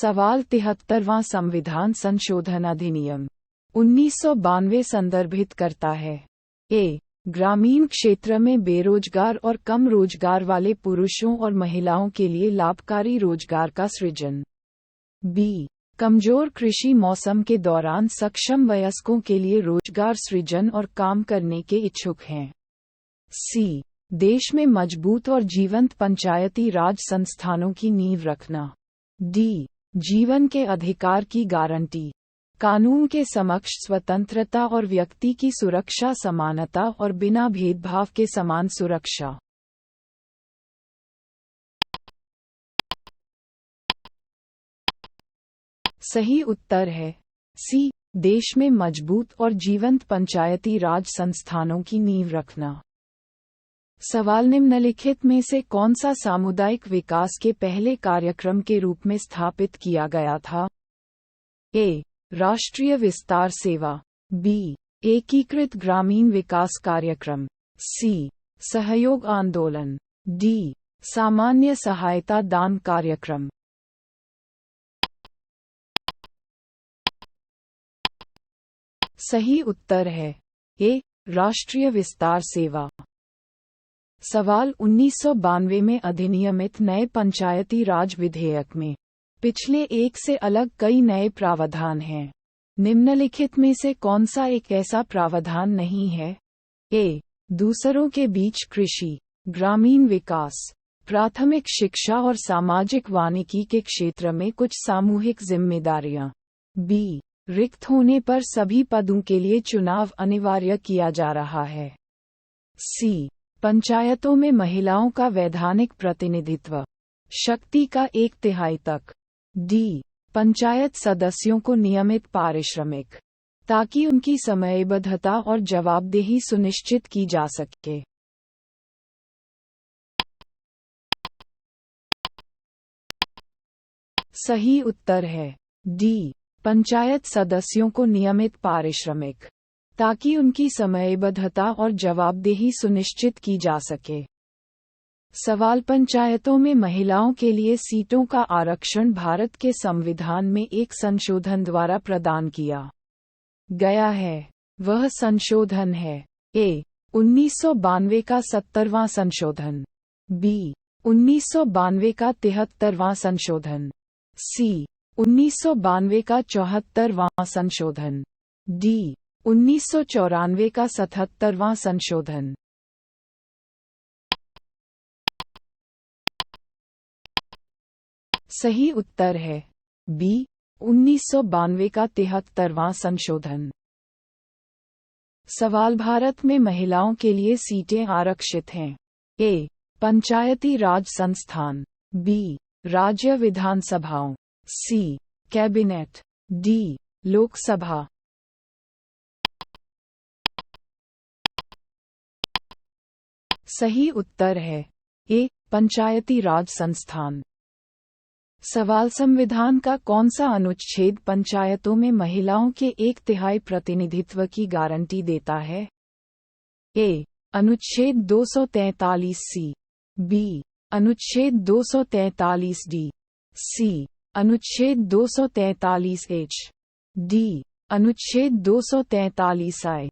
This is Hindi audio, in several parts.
सवाल 73वां संविधान संशोधन अधिनियम 1992 संदर्भित करता है। ए. ग्रामीण क्षेत्र में बेरोजगार और कम रोजगार वाले पुरुषों और महिलाओं के लिए लाभकारी रोजगार का सृजन। बी. कमजोर कृषि मौसम के दौरान सक्षम वयस्कों के लिए रोजगार सृजन और काम करने के इच्छुक हैं। सी. देश में मजबूत और जीवंत पंचायती राज संस्थानों की नींव रखना। डी. जीवन के अधिकार की गारंटी, कानून के समक्ष स्वतंत्रता और व्यक्ति की सुरक्षा, समानता और बिना भेदभाव के समान सुरक्षा। सही उत्तर है सी. देश में मजबूत और जीवंत पंचायती राज संस्थानों की नींव रखना। सवाल निम्नलिखित में से कौन सा सामुदायिक विकास के पहले कार्यक्रम के रूप में स्थापित किया गया था? ए. राष्ट्रीय विस्तार सेवा। बी. एकीकृत ग्रामीण विकास कार्यक्रम। सी. सहयोग आंदोलन। डी. सामान्य सहायता दान कार्यक्रम। सही उत्तर है ए. राष्ट्रीय विस्तार सेवा। सवाल 1992 में अधिनियमित नए पंचायती राज विधेयक में पिछले एक से अलग कई नए प्रावधान हैं। निम्नलिखित में से कौन सा एक ऐसा प्रावधान नहीं है? ए. दूसरों के बीच कृषि, ग्रामीण विकास, प्राथमिक शिक्षा और सामाजिक वानिकी के क्षेत्र में कुछ सामूहिक जिम्मेदारियां। बी. रिक्त होने पर सभी पदों के लिए चुनाव अनिवार्य किया जा रहा है। सी. पंचायतों में महिलाओं का वैधानिक प्रतिनिधित्व, शक्ति का 1/3 तक। डी. पंचायत सदस्यों को नियमित पारिश्रमिक, ताकि उनकी समयबद्धता और जवाबदेही सुनिश्चित की जा सके। सही उत्तर है डी. पंचायत सदस्यों को नियमित पारिश्रमिक, ताकि उनकी समयबद्धता और जवाबदेही सुनिश्चित की जा सके। सवाल पंचायतों में महिलाओं के लिए सीटों का आरक्षण भारत के संविधान में एक संशोधन द्वारा प्रदान किया गया है। वह संशोधन है ए. 1992 का 70वां संशोधन। बी. 1992 का 73वां संशोधन। सी. 1992 का 74वां संशोधन। डी. 1994 का 77वां संशोधन। सही उत्तर है बी. 1992 का 73वां संशोधन। सवाल भारत में महिलाओं के लिए सीटें आरक्षित हैं। ए. पंचायती राज संस्थान। बी. राज्य विधानसभाओं। सी. कैबिनेट। डी. लोकसभा। सही उत्तर है ए. पंचायती राज संस्थान। सवाल संविधान का कौन सा अनुच्छेद पंचायतों में महिलाओं के 1/3 प्रतिनिधित्व की गारंटी देता है? ए. अनुच्छेद 243 सी। बी. अनुच्छेद 243 डी। सी. अनुच्छेद 243 एच। डी. अनुच्छेद 243 आई।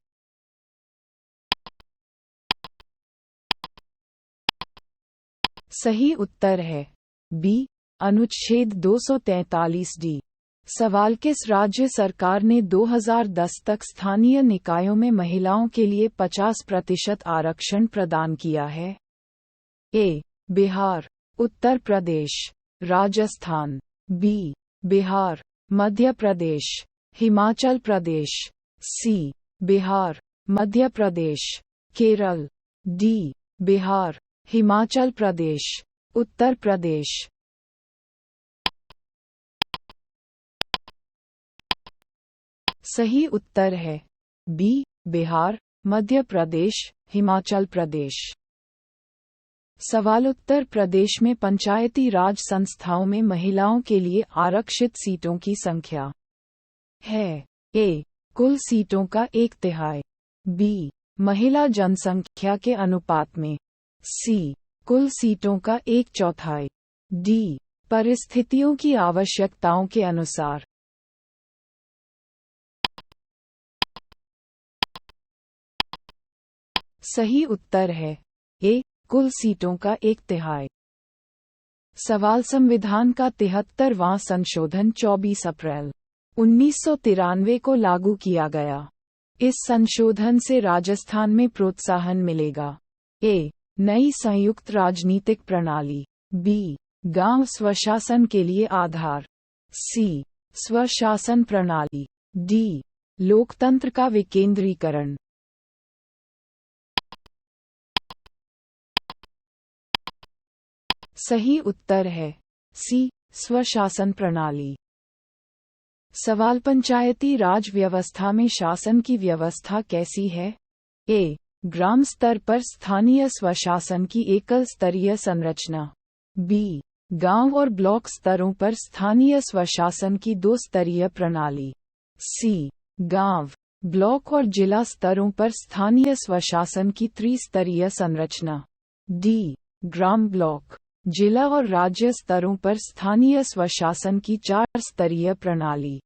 सही उत्तर है बी. अनुच्छेद 243 डी। सवाल किस राज्य सरकार ने 2010 तक स्थानीय निकायों में महिलाओं के लिए 50% आरक्षण प्रदान किया है? ए. बिहार, उत्तर प्रदेश, राजस्थान। बी. बिहार, मध्य प्रदेश, हिमाचल प्रदेश। सी. बिहार, मध्य प्रदेश, केरल। डी. बिहार, हिमाचल प्रदेश, उत्तर प्रदेश। सही उत्तर है बी. बिहार, मध्य प्रदेश, हिमाचल प्रदेश। सवाल उत्तर प्रदेश में पंचायती राज संस्थाओं में महिलाओं के लिए आरक्षित सीटों की संख्या है। ए. कुल सीटों का 1/3। बी. महिला जनसंख्या के अनुपात में। सी. कुल सीटों का 1/4। डी. परिस्थितियों की आवश्यकताओं के अनुसार। सही उत्तर है ए, कुल सीटों का 1/3। सवाल संविधान का 73वां संशोधन 24 अप्रैल 1993 को लागू किया गया। इस संशोधन से राजस्थान में प्रोत्साहन मिलेगा। ए, नई संयुक्त राजनीतिक प्रणाली। बी, गांव स्वशासन के लिए आधार। सी, स्वशासन प्रणाली। डी, लोकतंत्र का विकेंद्रीकरण। सही उत्तर है सी, स्वशासन प्रणाली। सवाल पंचायती राज व्यवस्था में शासन की व्यवस्था कैसी है? ए, ग्राम स्तर पर स्थानीय स्वशासन की एकल स्तरीय संरचना। बी, गांव और ब्लॉक स्तरों पर स्थानीय स्वशासन की 2 स्तरीय प्रणाली। सी, गांव, ब्लॉक और जिला स्तरों पर स्थानीय स्वशासन की त्रिस्तरीय संरचना। डी, ग्राम, ब्लॉक, जिला और राज्य स्तरों पर स्थानीय स्वशासन की 4 स्तरीय प्रणाली।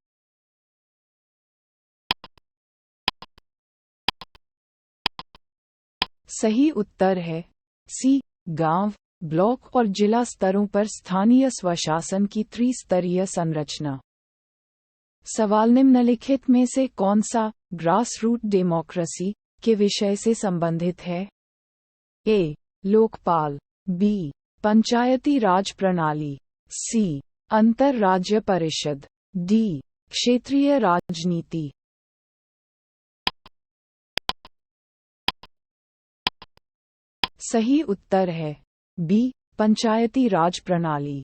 सही उत्तर है सी, गांव, ब्लॉक और जिला स्तरों पर स्थानीय स्वशासन की त्रिस्तरीय संरचना। सवाल निम्नलिखित में से कौन सा ग्रास रूट डेमोक्रेसी के विषय से संबंधित है? ए, लोकपाल। बी, पंचायती राज प्रणाली। सी, अंतर राज्य परिषद। डी, क्षेत्रीय राजनीति। सही उत्तर है बी, पंचायती राज प्रणाली।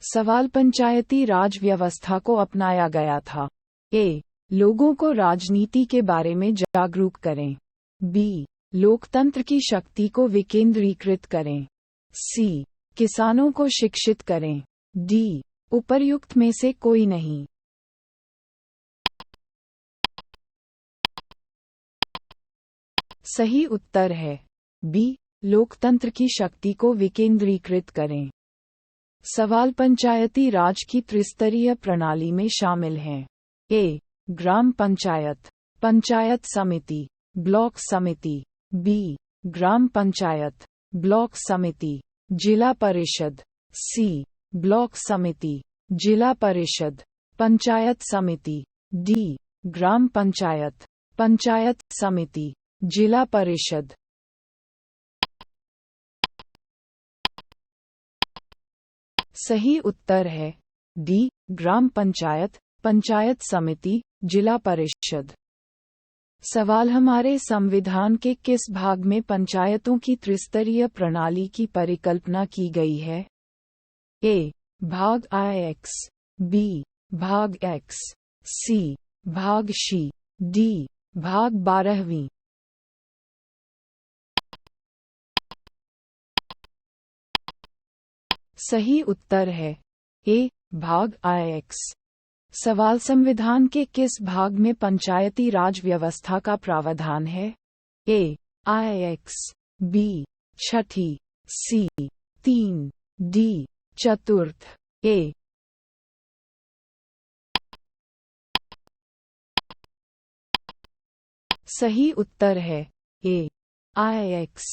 सवाल पंचायती राज व्यवस्था को अपनाया गया था। ए, लोगों को राजनीति के बारे में जागरूक करें। बी, लोकतंत्र की शक्ति को विकेंद्रीकृत करें। सी, किसानों को शिक्षित करें। डी, उपर्युक्त में से कोई नहीं। सही उत्तर है बी, लोकतंत्र की शक्ति को विकेंद्रीकृत करें। सवाल पंचायती राज की त्रिस्तरीय प्रणाली में शामिल हैं। ए, ग्राम पंचायत, पंचायत समिति, ब्लॉक समिति। बी, ग्राम पंचायत, ब्लॉक समिति, जिला परिषद। सी, ब्लॉक समिति, जिला परिषद, पंचायत समिति। डी, ग्राम पंचायत, पंचायत समिति, जिला परिषद। सही उत्तर है डी, ग्राम पंचायत, पंचायत समिति, जिला परिषद। सवाल हमारे संविधान के किस भाग में पंचायतों की त्रिस्तरीय प्रणाली की परिकल्पना की गई है? ए, भाग IX। बी, भाग X। सी, भाग शी। डी, भाग 12वीं। सही उत्तर है ए, भाग IX। सवाल संविधान के किस भाग में पंचायती राज व्यवस्था का प्रावधान है? ए, IX। बी, छठी। सी, 3। डी, चतुर्थ। ए, सही उत्तर है ए, IX।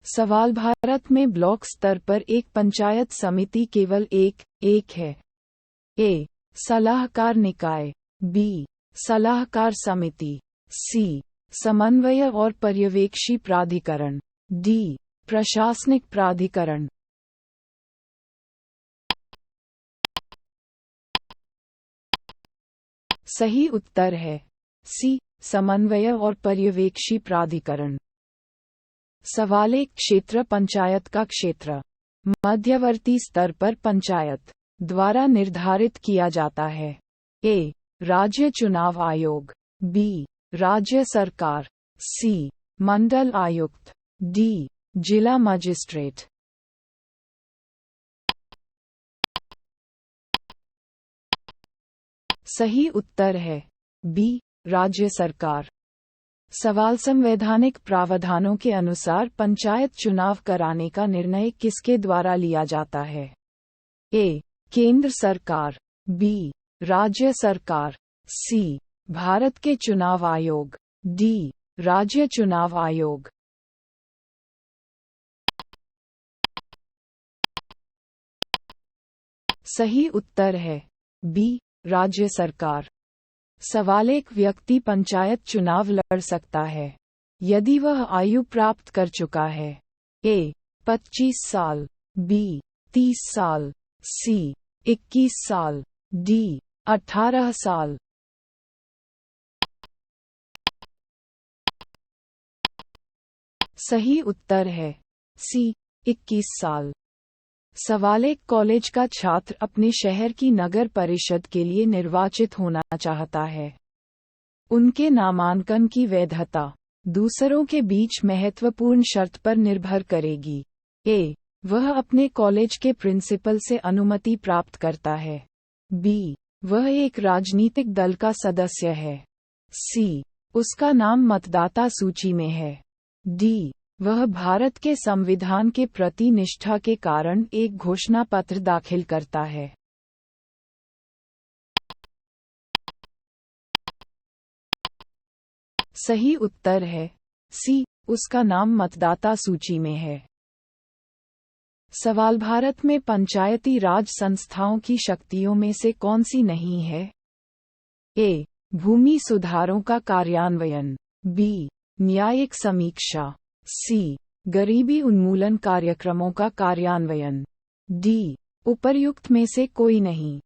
सवाल भारत में ब्लॉक स्तर पर एक पंचायत समिति केवल एक है। ए, सलाहकार निकाय। बी, सलाहकार समिति। सी, समन्वय और पर्यवेक्षी प्राधिकरण। डी, प्रशासनिक प्राधिकरण। सही उत्तर है सी, समन्वय और पर्यवेक्षी प्राधिकरण। सवाल एक क्षेत्र पंचायत का क्षेत्र मध्यवर्ती स्तर पर पंचायत द्वारा निर्धारित किया जाता है। ए, राज्य चुनाव आयोग। बी, राज्य सरकार। सी, मंडल आयुक्त। डी, जिला मजिस्ट्रेट। सही उत्तर है बी, राज्य सरकार। सवाल संवैधानिक प्रावधानों के अनुसार पंचायत चुनाव कराने का निर्णय किसके द्वारा लिया जाता है? ए. केंद्र सरकार, बी. राज्य सरकार, सी. भारत के चुनाव आयोग, डी. राज्य चुनाव आयोग। सही उत्तर है बी. राज्य सरकार। सवाल: एक व्यक्ति पंचायत चुनाव लड़ सकता है यदि वह आयु प्राप्त कर चुका है। ए. 25 साल, बी. 30 साल, सी. 21 साल, डी. 18 साल। सही उत्तर है सी. 21 साल। सवाल: एक कॉलेज का छात्र अपने शहर की नगर परिषद के लिए निर्वाचित होना चाहता है। उनके नामांकन की वैधता दूसरों के बीच महत्वपूर्ण शर्त पर निर्भर करेगी। ए. वह अपने कॉलेज के प्रिंसिपल से अनुमति प्राप्त करता है, बी. वह एक राजनीतिक दल का सदस्य है, सी. उसका नाम मतदाता सूची में है, डी. वह भारत के संविधान के प्रति निष्ठा के कारण एक घोषणा पत्र दाखिल करता है। सही उत्तर है सी. उसका नाम मतदाता सूची में है। सवाल: भारत में पंचायती राज संस्थाओं की शक्तियों में से कौन सी नहीं है? ए. भूमि सुधारों का कार्यान्वयन, बी. न्यायिक समीक्षा, सी. गरीबी उन्मूलन कार्यक्रमों का कार्यान्वयन, डी. उपर्युक्त में से कोई नहीं।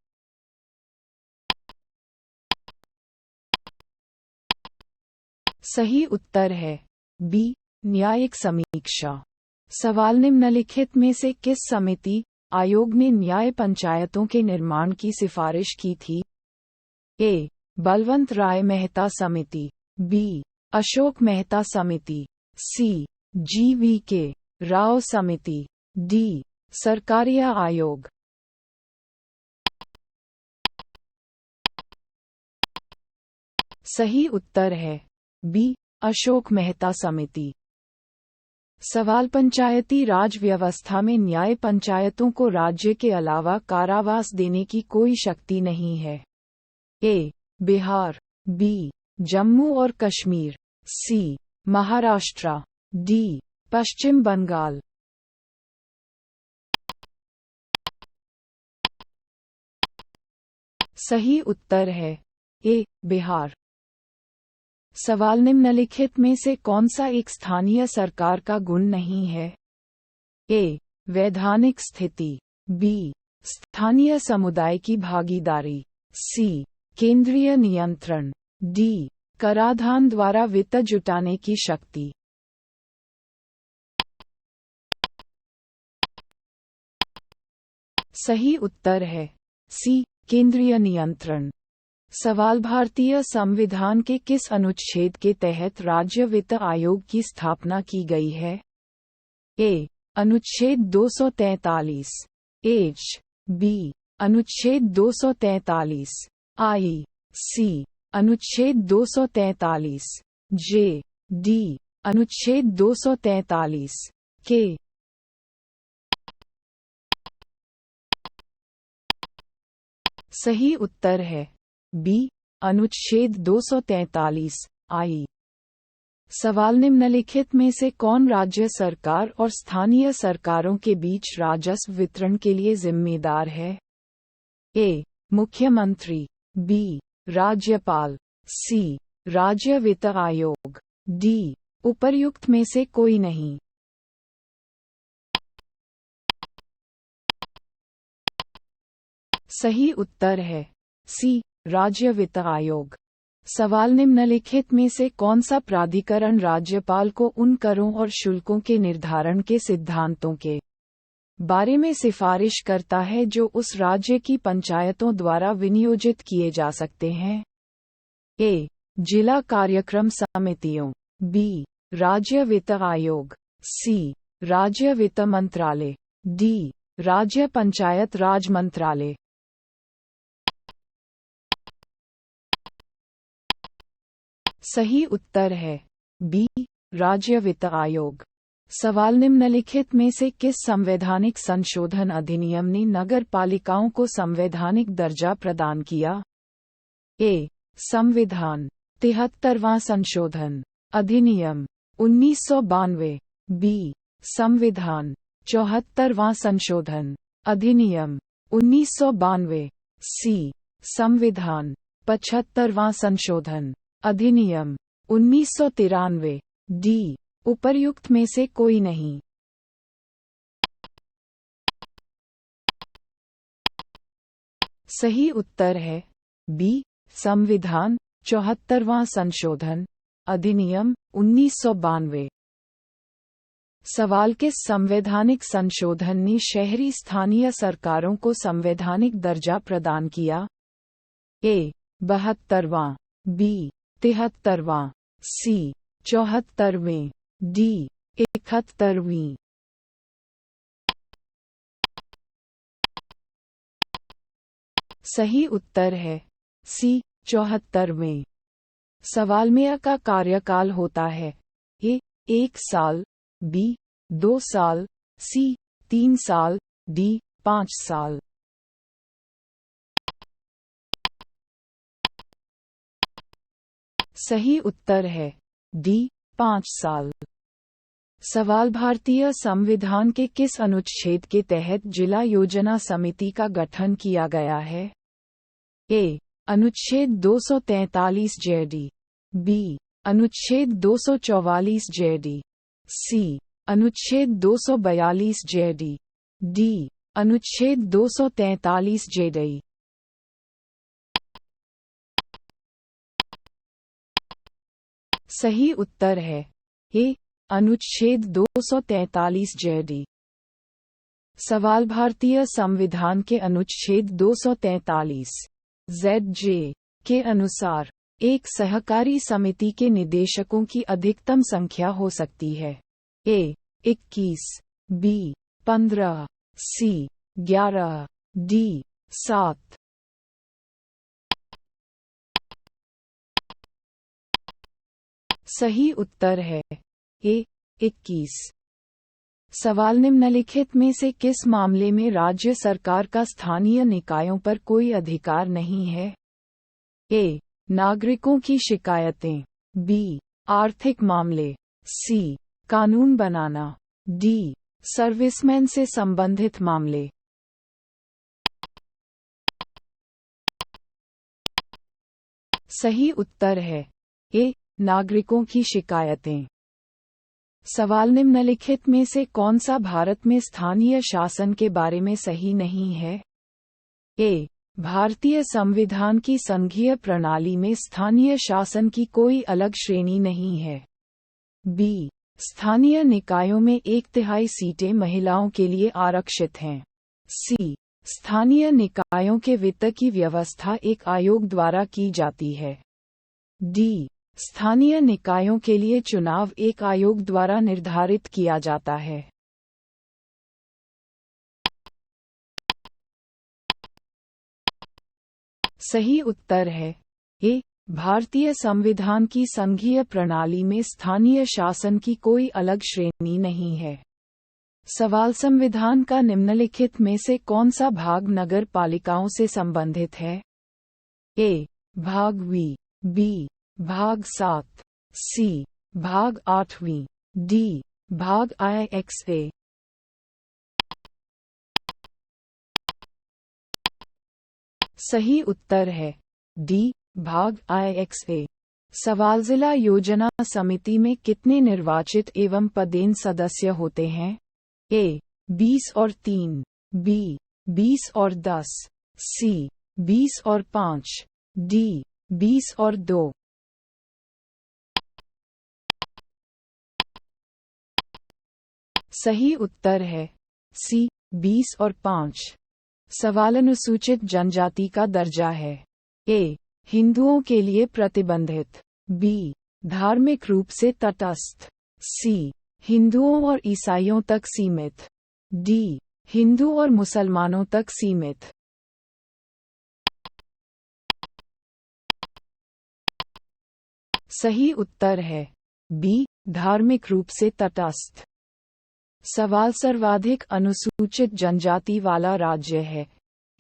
सही उत्तर है बी. न्यायिक समीक्षा। सवाल: निम्नलिखित में से किस समिति आयोग ने न्याय पंचायतों के निर्माण की सिफारिश की थी? ए. बलवंत राय मेहता समिति, बी. अशोक मेहता समिति, सी. जी.वी.के. राव समिति, डी. सरकारिया आयोग। सही उत्तर है बी. अशोक मेहता समिति। सवाल: पंचायती राज व्यवस्था में न्याय पंचायतों को राज्य के अलावा कारावास देने की कोई शक्ति नहीं है। ए. बिहार, बी. जम्मू और कश्मीर, सी. महाराष्ट्र, डी. पश्चिम बंगाल। सही उत्तर है ए. बिहार। सवाल: निम्नलिखित में से कौन सा एक स्थानीय सरकार का गुण नहीं है? ए. वैधानिक स्थिति, बी. स्थानीय समुदाय की भागीदारी, सी. केंद्रीय नियंत्रण, डी. कराधान द्वारा वित्त जुटाने की शक्ति। सही उत्तर है सी. केंद्रीय नियंत्रण। सवाल: भारतीय संविधान के किस अनुच्छेद के तहत राज्य वित्त आयोग की स्थापना की गई है? ए. अनुच्छेद 243, एच. बी. अनुच्छेद 243, आई. सी. अनुच्छेद 243, जे. डी. अनुच्छेद 243, के। सही उत्तर है बी. अनुच्छेद 243, आई। सवाल: निम्नलिखित में से कौन राज्य सरकार और स्थानीय सरकारों के बीच राजस्व वितरण के लिए जिम्मेदार है? ए. मुख्यमंत्री, बी. राज्यपाल, सी. राज्य वित्त आयोग, डी. उपर्युक्त में से कोई नहीं। सही उत्तर है सी. राज्य वित्त आयोग। सवाल: निम्नलिखित में से कौन सा प्राधिकरण राज्यपाल को उन करों और शुल्कों के निर्धारण के सिद्धांतों के बारे में सिफारिश करता है जो उस राज्य की पंचायतों द्वारा विनियोजित किए जा सकते हैं? ए. जिला कार्यक्रम समितियों, बी. राज्य वित्त आयोग, सी. राज्य वित्त मंत्रालय, डी. राज्य पंचायत राज मंत्रालय। सही उत्तर है बी. राज्य वित्त आयोग। सवाल निम्नलिखित में से किस संवैधानिक संशोधन अधिनियम ने नगर पालिकाओं को संवैधानिक दर्जा प्रदान किया? ए. संविधान 73वां संशोधन अधिनियम 1992। बी. संविधान 74वां संशोधन अधिनियम 1992। सी. संविधान 75वां संशोधन अधिनियम 1993। डी. उपर्युक्त में से कोई नहीं। सही उत्तर है बी. संविधान 74वां संशोधन अधिनियम 1992। सवाल किस संवैधानिक संशोधन ने शहरी स्थानीय सरकारों को संवैधानिक दर्जा प्रदान किया? ए. 72वां। बी. 73वां। सी. 74वें। डी. 71वीं। सही उत्तर है सी. 74वें। सवाल में अ का कार्यकाल होता है? ए. 1 साल। बी. 2 साल। सी. 3 साल। डी. 5 साल। सही उत्तर है डी. 5 साल। सवाल भारतीय संविधान के किस अनुच्छेद के तहत जिला योजना समिति का गठन किया गया है? ए. अनुच्छेद 243 जेडी। बी. अनुच्छेद 244 जेडी। सी. अनुच्छेद 242 जेडी। डी. अनुच्छेद 243 जेडी। सही उत्तर है ए. अनुच्छेद 243 जेडी। सवाल भारतीय संविधान के अनुच्छेद 243 ZJ के अनुसार एक सहकारी समिति के निदेशकों की अधिकतम संख्या हो सकती है? ए. 21। बी. 15। सी. 11। डी. 7। सही उत्तर है ए. 21। सवाल निम्नलिखित में से किस मामले में राज्य सरकार का स्थानीय निकायों पर कोई अधिकार नहीं है? ए. नागरिकों की शिकायतें। बी. आर्थिक मामले। सी. कानून बनाना। डी. सर्विसमैन से संबंधित मामले। सही उत्तर है ए. नागरिकों की शिकायतें। सवाल निम्नलिखित में से कौन सा भारत में स्थानीय शासन के बारे में सही नहीं है? ए. भारतीय संविधान की संघीय प्रणाली में स्थानीय शासन की कोई अलग श्रेणी नहीं है। बी. स्थानीय निकायों में 1/3 सीटें महिलाओं के लिए आरक्षित हैं। सी. स्थानीय निकायों के वित्त की व्यवस्था एक आयोग द्वारा की जाती है। डी. स्थानीय निकायों के लिए चुनाव एक आयोग द्वारा निर्धारित किया जाता है। सही उत्तर है ए. भारतीय संविधान की संघीय प्रणाली में स्थानीय शासन की कोई अलग श्रेणी नहीं है। सवाल संविधान का निम्नलिखित में से कौन सा भाग नगर पालिकाओं से संबंधित है? ए. भाग वी। बी. भाग 7। सी. भाग 8वीं। डी. भाग IXA। सही उत्तर है डी. भाग IXA। सवाल जिला योजना समिति में कितने निर्वाचित एवं पदेन सदस्य होते हैं? ए. 20 और 3। बी. 20 और 10। सी. 20 और 5। डी. 20 और 2। सही उत्तर है सी. 20 और 5। सवाल अनुसूचित जनजाति का दर्जा है? ए. हिंदुओं के लिए प्रतिबंधित। बी. धार्मिक रूप से तटस्थ। सी. हिंदुओं और ईसाइयों तक सीमित। डी. हिंदू और मुसलमानों तक सीमित। सही उत्तर है बी. धार्मिक रूप से तटस्थ। सवाल सर्वाधिक अनुसूचित जनजाति वाला राज्य है?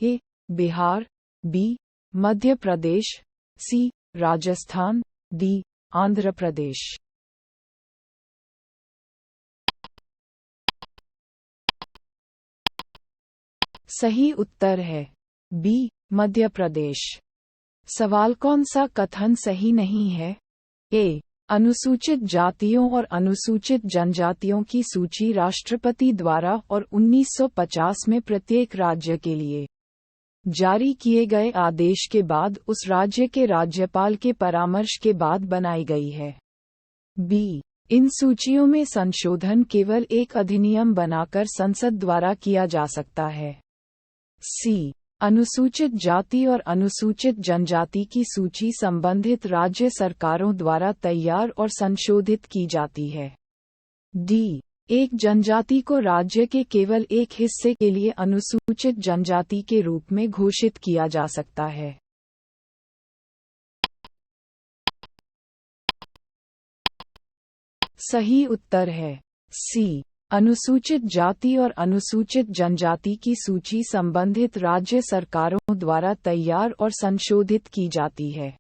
ए. बिहार, बी. मध्य प्रदेश, सी. राजस्थान, डी. आंध्र प्रदेश। सही उत्तर है बी. मध्य प्रदेश। सवाल कौन सा कथन सही नहीं है? ए. अनुसूचित जातियों और अनुसूचित जनजातियों की सूची राष्ट्रपति द्वारा और 1950 में प्रत्येक राज्य के लिए जारी किए गए आदेश के बाद उस राज्य के राज्यपाल के परामर्श के बाद बनाई गई है। बी. इन सूचियों में संशोधन केवल एक अधिनियम बनाकर संसद द्वारा किया जा सकता है। सी. अनुसूचित जाति और अनुसूचित जनजाति की सूची संबंधित राज्य सरकारों द्वारा तैयार और संशोधित की जाती है। डी. एक जनजाति को राज्य के केवल एक हिस्से के लिए अनुसूचित जनजाति के रूप में घोषित किया जा सकता है। सही उत्तर है सी. अनुसूचित जाति और अनुसूचित जनजाति की सूची संबंधित राज्य सरकारों द्वारा तैयार और संशोधित की जाती है।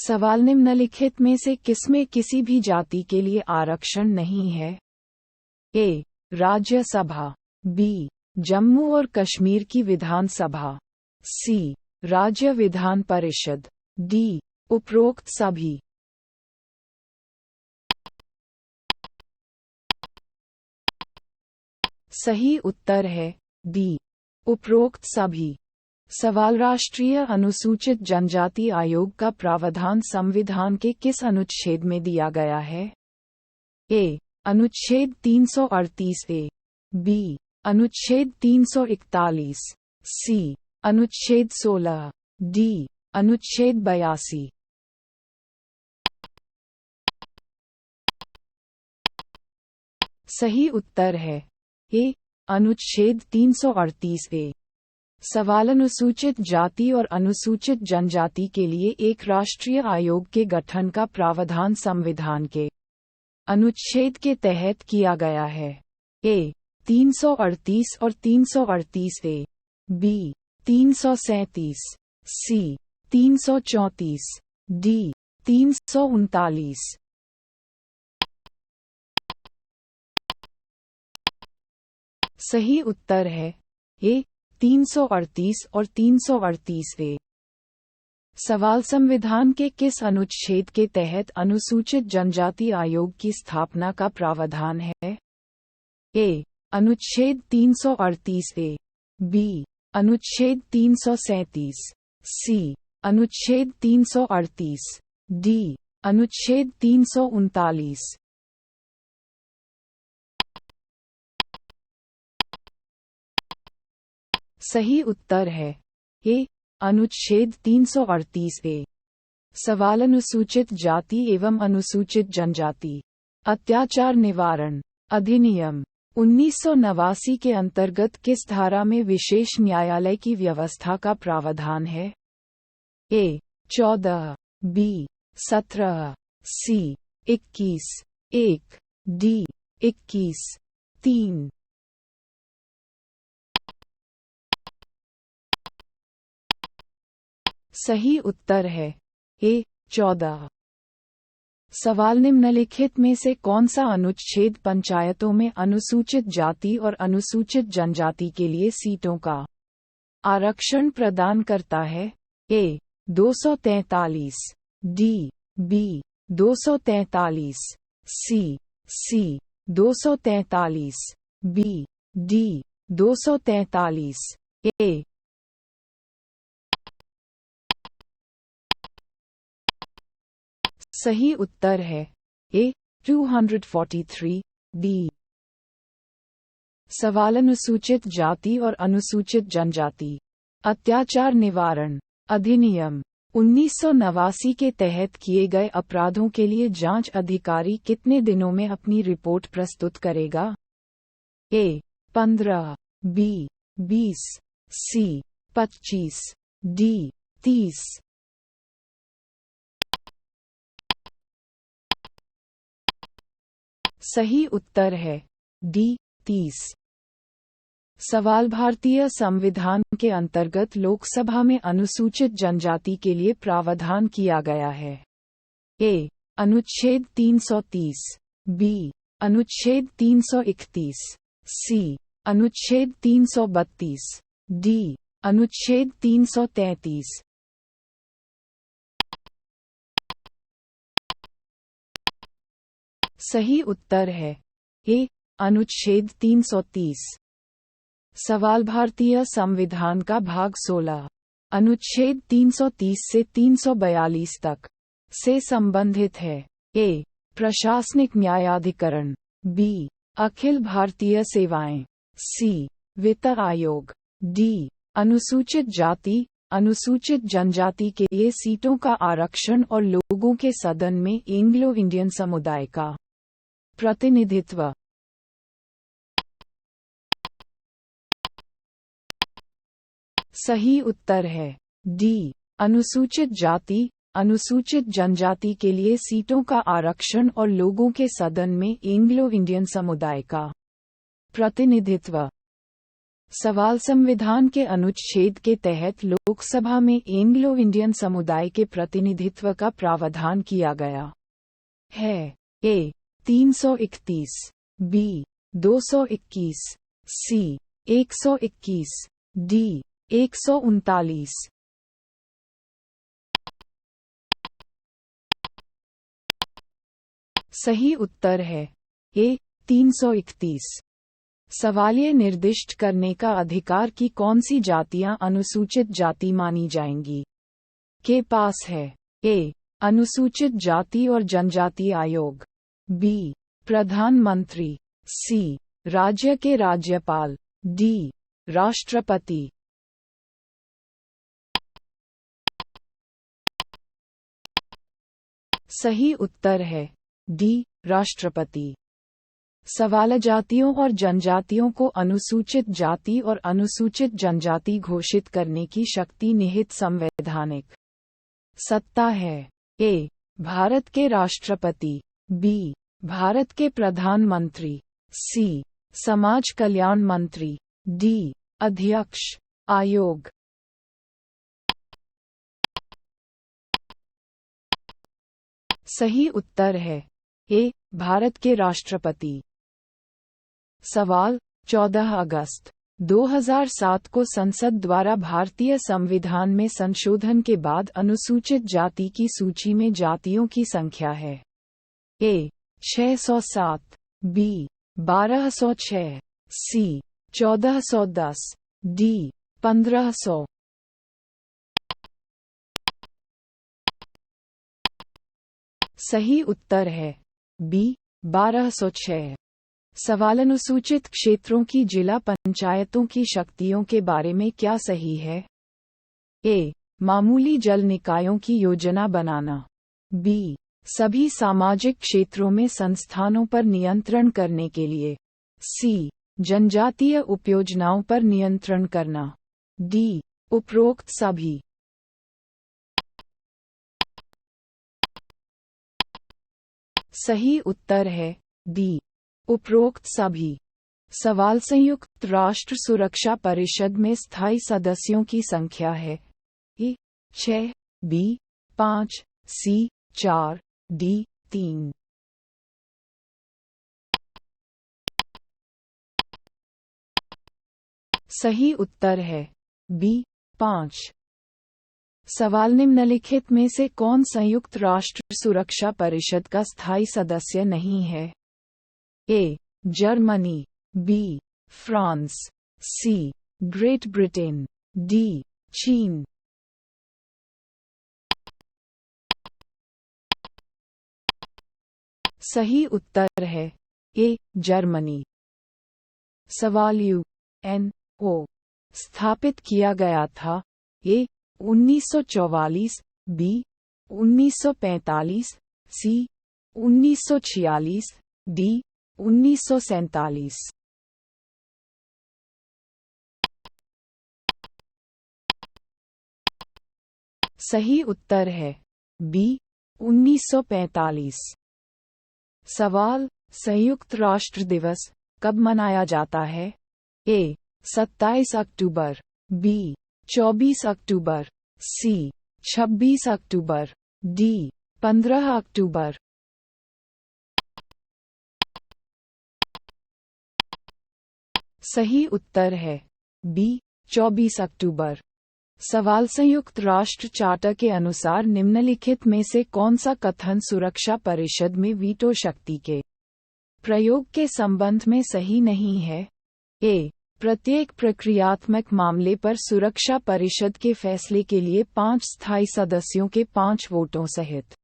सवाल निम्नलिखित में से किसमें किसी भी जाति के लिए आरक्षण नहीं है? ए. राज्यसभा, बी. जम्मू और कश्मीर की विधानसभा, सी. राज्य विधान परिषद, डी. उपरोक्त सभी। सही उत्तर है डी. उपरोक्त सभी। सवाल राष्ट्रीय अनुसूचित जनजाति आयोग का प्रावधान संविधान के किस अनुच्छेद में दिया गया है? ए. अनुच्छेद 338 ए, बी. अनुच्छेद 341, सी. अनुच्छेद 16, डी. अनुच्छेद 82। सही उत्तर है ए. अनुच्छेद 338 ए। सवाल अनुसूचित जाति और अनुसूचित जनजाति के लिए एक राष्ट्रीय आयोग के गठन का प्रावधान संविधान के अनुच्छेद के तहत किया गया है। ए. 338 और 338 ए, बी. 337, सी. 334, डी. 339। सही उत्तर है ए. 338 और 338 ए। सवाल संविधान के किस अनुच्छेद के तहत अनुसूचित जनजाति आयोग की स्थापना का प्रावधान है? ए. अनुच्छेद 338 ए, बी. अनुच्छेद 337, सी. अनुच्छेद 338, डी. अनुच्छेद 339। सही उत्तर है ए. अनुच्छेद 338 ए। सवाल अनुसूचित जाति एवं अनुसूचित जनजाति अत्याचार निवारण अधिनियम 1989 के अंतर्गत किस धारा में विशेष न्यायालय की व्यवस्था का प्रावधान है? ए. 14, बी. 17, सी. 21, 1, डी. 21, 3। सही उत्तर है ए. 14। सवाल निम्नलिखित में से कौन सा अनुच्छेद पंचायतों में अनुसूचित जाति और अनुसूचित जनजाति के लिए सीटों का आरक्षण प्रदान करता है? ए. 243, डी. बी. 243, सी. 243, बी. डी. 243, ए। सही उत्तर है ए. 243, डी। सवाल अनुसूचित जाति और अनुसूचित जनजाति अत्याचार निवारण अधिनियम 1989 के तहत किए गए अपराधों के लिए जांच अधिकारी कितने दिनों में अपनी रिपोर्ट प्रस्तुत करेगा? ए. 15, बी. 20, सी. 25, डी. 30। सही उत्तर है डी 30। सवाल भारतीय संविधान के अंतर्गत लोकसभा में अनुसूचित जनजाति के लिए प्रावधान किया गया है। ए. अनुच्छेद 330, बी. अनुच्छेद 331, सी. अनुच्छेद 332, डी. अनुच्छेद 333। सही उत्तर है ए. अनुच्छेद 330। सवाल भारतीय संविधान का भाग 16 अनुच्छेद 330 से 342 तक से संबंधित है। ए. प्रशासनिक न्यायाधिकरण, बी. अखिल भारतीय सेवाएं, सी. वित्त आयोग, डी. अनुसूचित जाति अनुसूचित जनजाति के लिए सीटों का आरक्षण और लोगों के सदन में एंग्लो इंडियन समुदाय का प्रतिनिधित्व। सही उत्तर है डी. अनुसूचित जाति अनुसूचित जनजाति के लिए सीटों का आरक्षण और लोगों के सदन में एंग्लो इंडियन समुदाय का प्रतिनिधित्व। सवाल संविधान के अनुच्छेद के तहत लोकसभा में एंग्लो इंडियन समुदाय के प्रतिनिधित्व का प्रावधान किया गया है। ए. 331, बी. 221, सी. 121, डी. 139। सही उत्तर है ए. 331। सवालिए निर्दिष्ट करने का अधिकार की कौन सी जातियां अनुसूचित जाति मानी जाएंगी के पास है। ए. अनुसूचित जाति और जनजाति आयोग, बी. प्रधानमंत्री, सी. राज्य के राज्यपाल, डी. राष्ट्रपति। सही उत्तर है डी. राष्ट्रपति। सवाल जातियों और जनजातियों को अनुसूचित जाति और अनुसूचित जनजाति घोषित करने की शक्ति निहित संवैधानिक सत्ता है। ए. भारत के राष्ट्रपति, बी. भारत के प्रधानमंत्री, सी. समाज कल्याण मंत्री, डी. अध्यक्ष आयोग। सही उत्तर है ए. भारत के राष्ट्रपति। सवाल 14 अगस्त 2007 को संसद द्वारा भारतीय संविधान में संशोधन के बाद अनुसूचित जाति की सूची में जातियों की संख्या है। ए. 607, बी. 1206, सी. 1410, डी. 1500। सही उत्तर है बी. 1206। सवाल अनुसूचित क्षेत्रों की जिला पंचायतों की शक्तियों के बारे में क्या सही है? ए. मामूली जल निकायों की योजना बनाना, बी. सभी सामाजिक क्षेत्रों में संस्थानों पर नियंत्रण करने के लिए, सी. जनजातीय उपयोजनाओं पर नियंत्रण करना, डी. उपरोक्त सभी। सही उत्तर है डी. उपरोक्त सभी। सवाल संयुक्त राष्ट्र सुरक्षा परिषद में स्थायी सदस्यों की संख्या है। ए. 6, बी. 5, सी. 4, डी. 3। सही उत्तर है बी. 5। सवाल निम्नलिखित में से कौन संयुक्त राष्ट्र सुरक्षा परिषद का स्थायी सदस्य नहीं है? A. Germany, B. France, C. Great Britain, D. चीन। सही उत्तर है ए. जर्मनी। सवाल UN स्थापित किया गया था। ए. 1944, बी. 1945, सी. 1946, डी. 1947। सही उत्तर है बी. 1945। सवाल संयुक्त राष्ट्र दिवस कब मनाया जाता है? ए. 27 अक्टूबर, बी. 24 अक्टूबर, सी. 26 अक्टूबर, डी. 15 अक्टूबर। सही उत्तर है बी. 24 अक्टूबर। सवाल संयुक्त राष्ट्र चार्टर के अनुसार निम्नलिखित में से कौन सा कथन सुरक्षा परिषद में वीटो शक्ति के प्रयोग के संबंध में सही नहीं है? ए. प्रत्येक प्रक्रियात्मक मामले पर सुरक्षा परिषद के फैसले के लिए 5 स्थायी सदस्यों के 5 वोटों सहित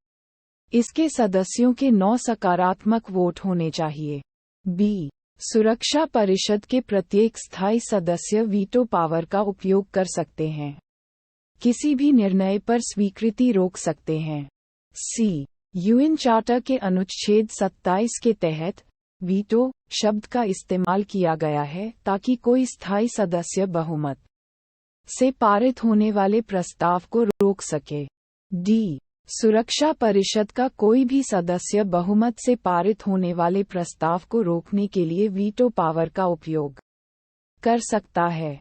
इसके सदस्यों के 9 सकारात्मक वोट होने चाहिए। बी. सुरक्षा परिषद के प्रत्येक स्थायी सदस्य वीटो पावर का उपयोग कर सकते हैं, किसी भी निर्णय पर स्वीकृति रोक सकते हैं। सी. यूएन चार्टर के अनुच्छेद 27 के तहत वीटो शब्द का इस्तेमाल किया गया है ताकि कोई स्थायी सदस्य बहुमत से पारित होने वाले प्रस्ताव को रोक सके। डी. सुरक्षा परिषद का कोई भी सदस्य बहुमत से पारित होने वाले प्रस्ताव को रोकने के लिए वीटो पावर का उपयोग कर सकता है।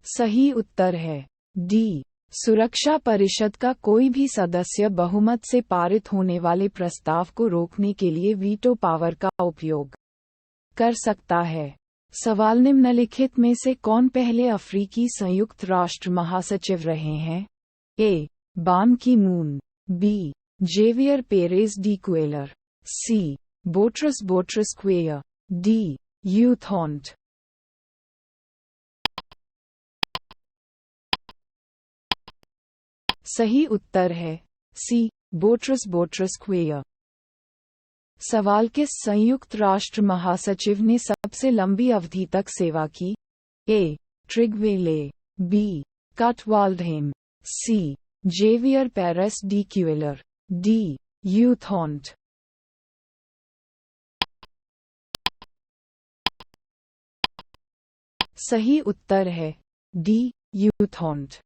सही उत्तर है डी. सुरक्षा परिषद का कोई भी सदस्य बहुमत से पारित होने वाले प्रस्ताव को रोकने के लिए वीटो पावर का उपयोग कर सकता है। सवाल निम्नलिखित में से कौन पहले अफ्रीकी संयुक्त राष्ट्र महासचिव रहे हैं? A. Ban Ki Moon, B. Javier Perez de Cuellar, C. Boutros क्वेयर, डी. U Thant. सही उत्तर है सी. Boutros queer. सवाल किस संयुक्त राष्ट्र महासचिव ने सबसे लंबी अवधि तक सेवा की? A. Trygve, B. Kurt Waldheim, C. Javier Perez de Cuellar, D. U Thant. सही उत्तर है डी. ह्यू थॉर्न्ट।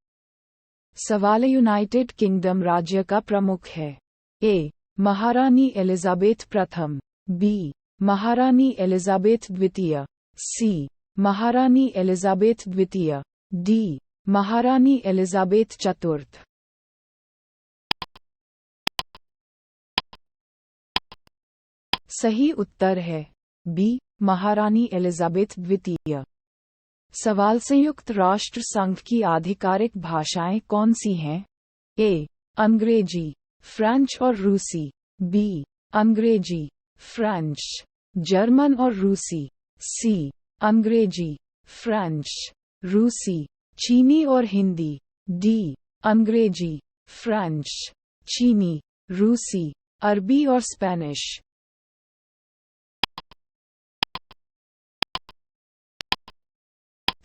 सवाल यूनाइटेड किंगडम राज्य का प्रमुख है? ए. महारानी एलिजाबेथ प्रथम, बी. महारानी एलिजाबेथ द्वितीय, सी. महारानी एलिजाबेथ द्वितीय, डी. महारानी एलिजाबेथ चतुर्थ। सही उत्तर है बी. महारानी एलिजाबेथ द्वितीय। सवाल संयुक्त राष्ट्र संघ की आधिकारिक भाषाएं कौन सी हैं? ए. अंग्रेजी, फ्रेंच और रूसी, बी. अंग्रेजी, फ्रेंच, जर्मन और रूसी, सी. अंग्रेजी, फ्रेंच, रूसी, चीनी और हिंदी, डी. अंग्रेजी, फ्रेंच, चीनी, रूसी, अरबी और स्पेनिश।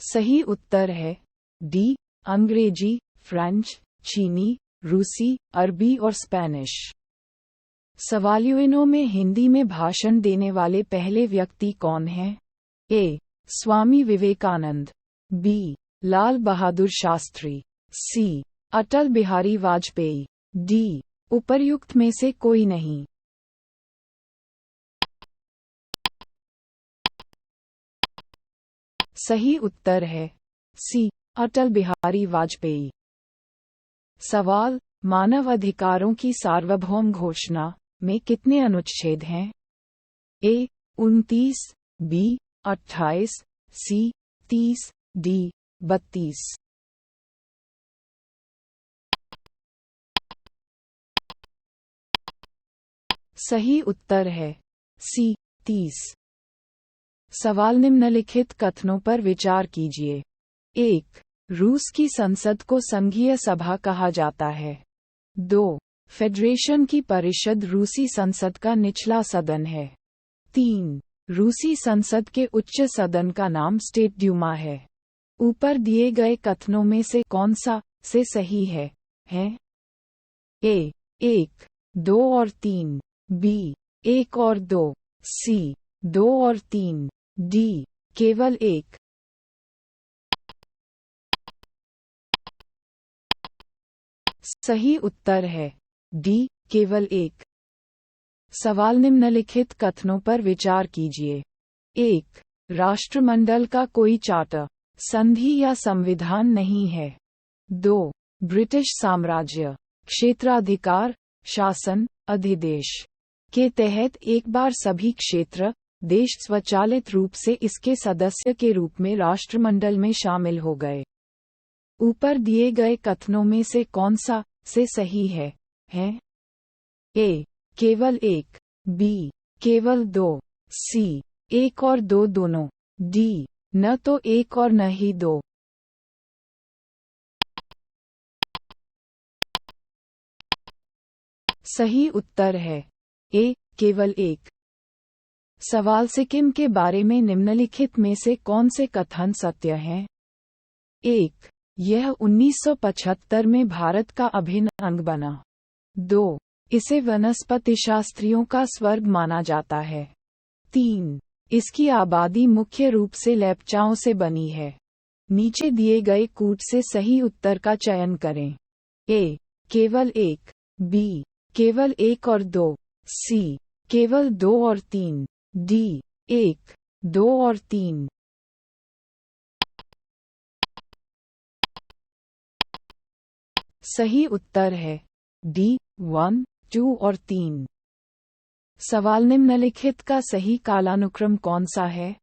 सही उत्तर है डी. अंग्रेजी, फ्रेंच, चीनी, रूसी, अरबी और स्पेनिश। सवाल यूएनओ में हिंदी में भाषण देने वाले पहले व्यक्ति कौन हैं? ए. स्वामी विवेकानंद, बी. लाल बहादुर शास्त्री, सी. अटल बिहारी वाजपेयी, डी. उपर्युक्त में से कोई नहीं। सही उत्तर है सी. अटल बिहारी वाजपेयी। सवाल मानव अधिकारों की सार्वभौम घोषणा में कितने अनुच्छेद हैं? ए. 29, बी. 28, सी. 30, डी. 32। सही उत्तर है सी. 30। सवाल निम्नलिखित कथनों पर विचार कीजिए। 1. रूस की संसद को संघीय सभा कहा जाता है। 2. फेडरेशन की परिषद रूसी संसद का निचला सदन है। 3. रूसी संसद के उच्च सदन का नाम स्टेट ड्यूमा है। ऊपर दिए गए कथनों में से कौन सा से सही है? ए. 1, 2 और 3, बी. 1 और 2, सी. 2 और 3, डी. केवल 1। सही उत्तर है डी. केवल 1। सवाल निम्नलिखित कथनों पर विचार कीजिए। 1. राष्ट्रमंडल का कोई चार्टर, संधि या संविधान नहीं है। 2. ब्रिटिश साम्राज्य, क्षेत्राधिकार, शासन, अधिदेश के तहत एक बार सभी क्षेत्र, देश स्वचालित रूप से इसके सदस्य के रूप में राष्ट्रमंडल में शामिल हो गए। ऊपर दिए गए कथनों में से कौन सा से सही है? ए. केवल एक। बी. केवल दो। सी. एक और दो दोनों। डी. न तो एक और न ही दो। सही उत्तर है ए. केवल एक। सवाल सिक्किम के बारे में निम्नलिखित में से कौन से कथन सत्य हैं? 1. यह 1975 में भारत का अभिन्न अंग बना। 2. इसे वनस्पतिशास्त्रियों का स्वर्ग माना जाता है। 3. इसकी आबादी मुख्य रूप से लेप्चाओं से बनी है। नीचे दिए गए कूट से सही उत्तर का चयन करें। ए. केवल एक। बी. केवल एक और दो। सी. केवल दो और तीन। डी. एक, दो और तीन। सही उत्तर है डी. 1, 2 और 3। सवाल निम्नलिखित का सही कालानुक्रम कौन सा है?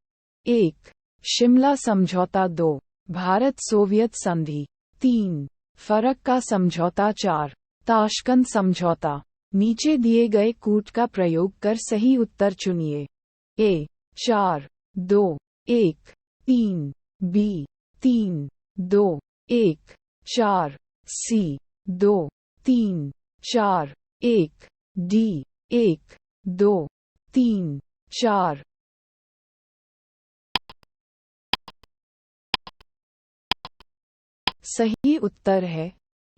1. शिमला समझौता। 2. भारत सोवियत संधि। 3. फरक का समझौता। 4. ताशकंद समझौता। नीचे दिए गए कूट का प्रयोग कर सही उत्तर चुनिए। ए. 4, 2, 1, 3। बी. 3, 2, 1, 4। सी. 2, 3, 4, 1। डी. 1, 2, 3, 4। सही उत्तर है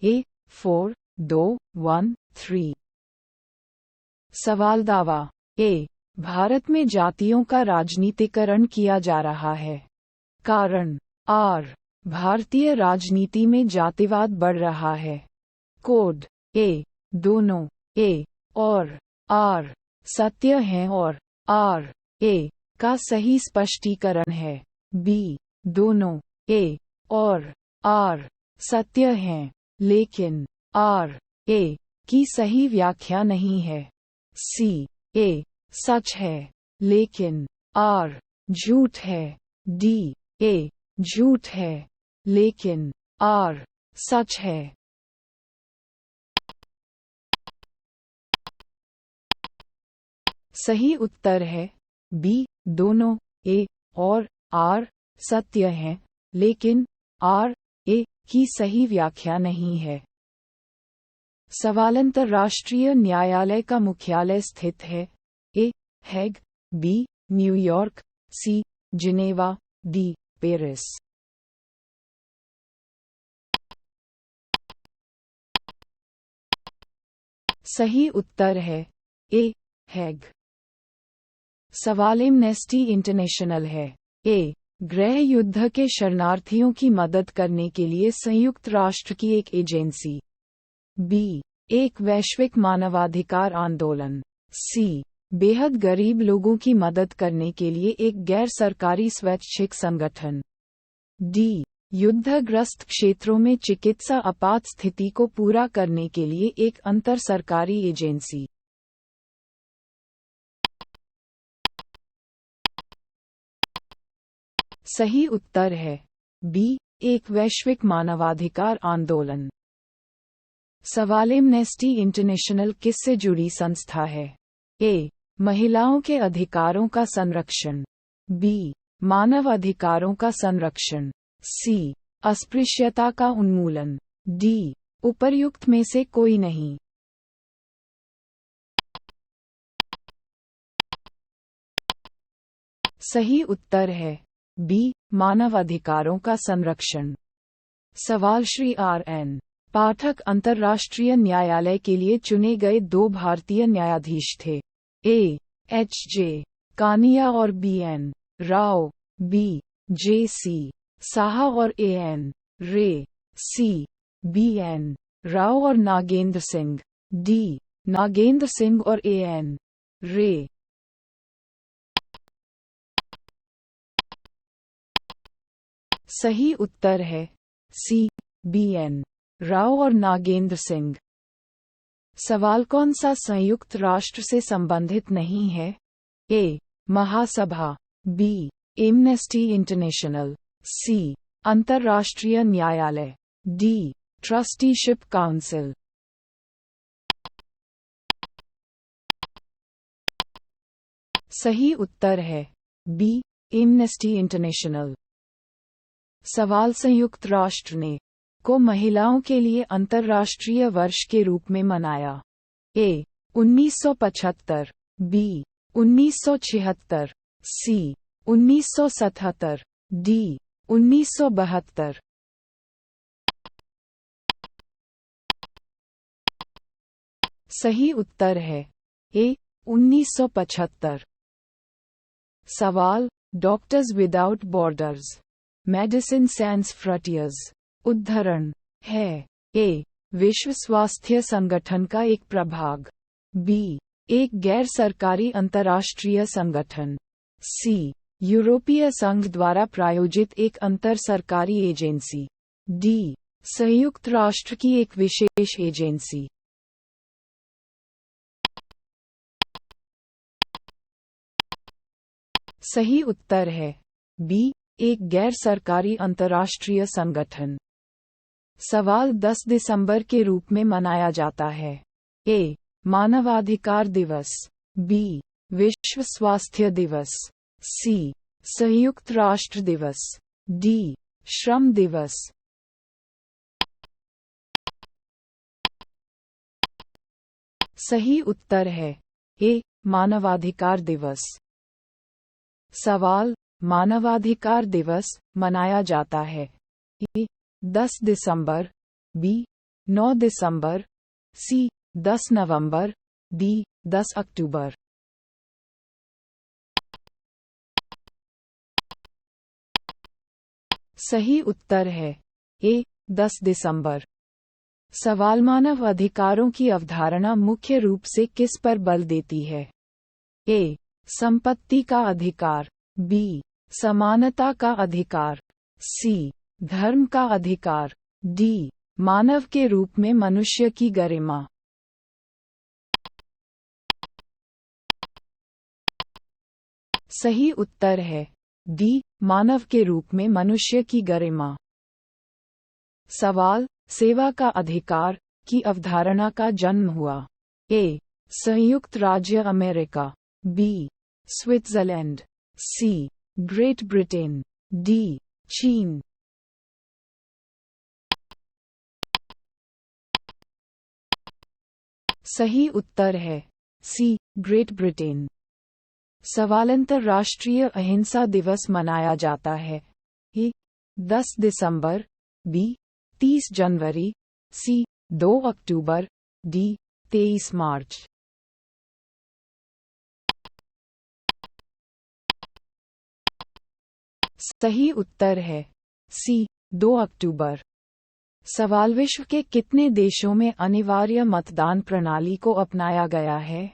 ए. 4, 2, 1, 3। सवाल दावा। ए. भारत में जातियों का राजनीतिकरण किया जा रहा है। कारण आर. भारतीय राजनीति में जातिवाद बढ़ रहा है। कोड ए. दोनों ए और आर सत्य हैं और आर ए का सही स्पष्टीकरण है। बी. दोनों ए और आर सत्य हैं, लेकिन आर ए की सही व्याख्या नहीं है। सी. ए सच है, लेकिन आर झूठ है। डी. ए झूठ है, लेकिन आर सच है। सही उत्तर है बी. दोनों ए और आर सत्य हैं, लेकिन आर ए की सही व्याख्या नहीं है। सवाल अंतर्राष्ट्रीय न्यायालय का मुख्यालय स्थित है। ए. हैग। बी. न्यूयॉर्क। सी. जिनेवा। डी. पेरिस। सही उत्तर है ए. हैग। सवाल एमनेस्टी इंटरनेशनल है। ए. गृह युद्ध के शरणार्थियों की मदद करने के लिए संयुक्त राष्ट्र की एक एजेंसी। बी. एक वैश्विक मानवाधिकार आंदोलन। सी. बेहद गरीब लोगों की मदद करने के लिए एक गैर सरकारी स्वैच्छिक संगठन। डी. युद्धग्रस्त क्षेत्रों में चिकित्सा आपात स्थिति को पूरा करने के लिए एक अंतर सरकारी एजेंसी। सही उत्तर है बी. एक वैश्विक मानवाधिकार आंदोलन। सवाल एमनेस्टी इंटरनेशनल किससे जुड़ी संस्था है? ए. महिलाओं के अधिकारों का संरक्षण। बी. मानव अधिकारों का संरक्षण। सी. अस्पृश्यता का उन्मूलन। डी. उपर्युक्त में से कोई नहीं। सही उत्तर है बी. मानव अधिकारों का संरक्षण। सवाल श्री आर एन पाठक अंतर्राष्ट्रीय न्यायालय के लिए चुने गए दो भारतीय न्यायाधीश थे। ए. एच. जे. कानिया और बी. एन. राव। बी. जे. सी. साहा और ए. एन. रे। सी. बी. एन. राव और नागेंद्र सिंह। डी. नागेंद्र सिंह और ए. एन. रे। सही उत्तर है सी, BN राव और नागेंद्र सिंह। सवाल कौन सा संयुक्त राष्ट्र से संबंधित नहीं है? ए. महासभा, बी. एमनेस्टी इंटरनेशनल, सी. अंतर्राष्ट्रीय न्यायालय, डी. Trusteeship council. सही उत्तर है बी. Amnesty international. सवाल संयुक्त राष्ट्र ने को महिलाओं के लिए अंतर्राष्ट्रीय वर्ष के रूप में मनाया? ए. 1975, बी. 1976, सी. 1977, डी. 1972। सही उत्तर है ए. 1975। सवाल Doctors Without Borders, Medecins Sans Frontieres उद्धरण है? ए. विश्व स्वास्थ्य संगठन का एक प्रभाग, बी. एक गैर सरकारी अंतर्राष्ट्रीय संगठन, सी. यूरोपीय संघ द्वारा प्रायोजित एक अंतर सरकारी एजेंसी, डी. संयुक्त राष्ट्र की एक विशेष एजेंसी। सही उत्तर है बी. एक गैर सरकारी अंतर्राष्ट्रीय संगठन। सवाल 10 दिसंबर के रूप में मनाया जाता है? ए. मानवाधिकार दिवस, बी. विश्व स्वास्थ्य दिवस, सी. संयुक्त राष्ट्र दिवस, डी. श्रम दिवस। सही उत्तर है ए. मानवाधिकार दिवस। सवाल मानवाधिकार दिवस मनाया जाता है? ए. 10 दिसंबर, बी. 9 दिसंबर, सी. 10 नवंबर, डी. 10 अक्टूबर। सही उत्तर है ए. 10 दिसंबर। सवाल मानव अधिकारों की अवधारणा मुख्य रूप से किस पर बल देती है? ए. संपत्ति का अधिकार, बी. समानता का अधिकार, सी. धर्म का अधिकार, डी. मानव के रूप में मनुष्य की गरिमा। सही उत्तर है डी. मानव के रूप में मनुष्य की गरिमा। सवाल सेवा का अधिकार की अवधारणा का जन्म हुआ? ए. संयुक्त राज्य अमेरिका, B. Switzerland, C. Great Britain, D. चीन। सही उत्तर है सी. Great Britain. सवाल अंतर्राष्ट्रीय अहिंसा दिवस मनाया जाता है? ए. 10 दिसंबर, बी. 30 जनवरी, सी. 2 अक्टूबर, डी. 23 मार्च। सही उत्तर है सी. 2 अक्टूबर। सवाल विश्व के कितने देशों में अनिवार्य मतदान प्रणाली को अपनाया गया है?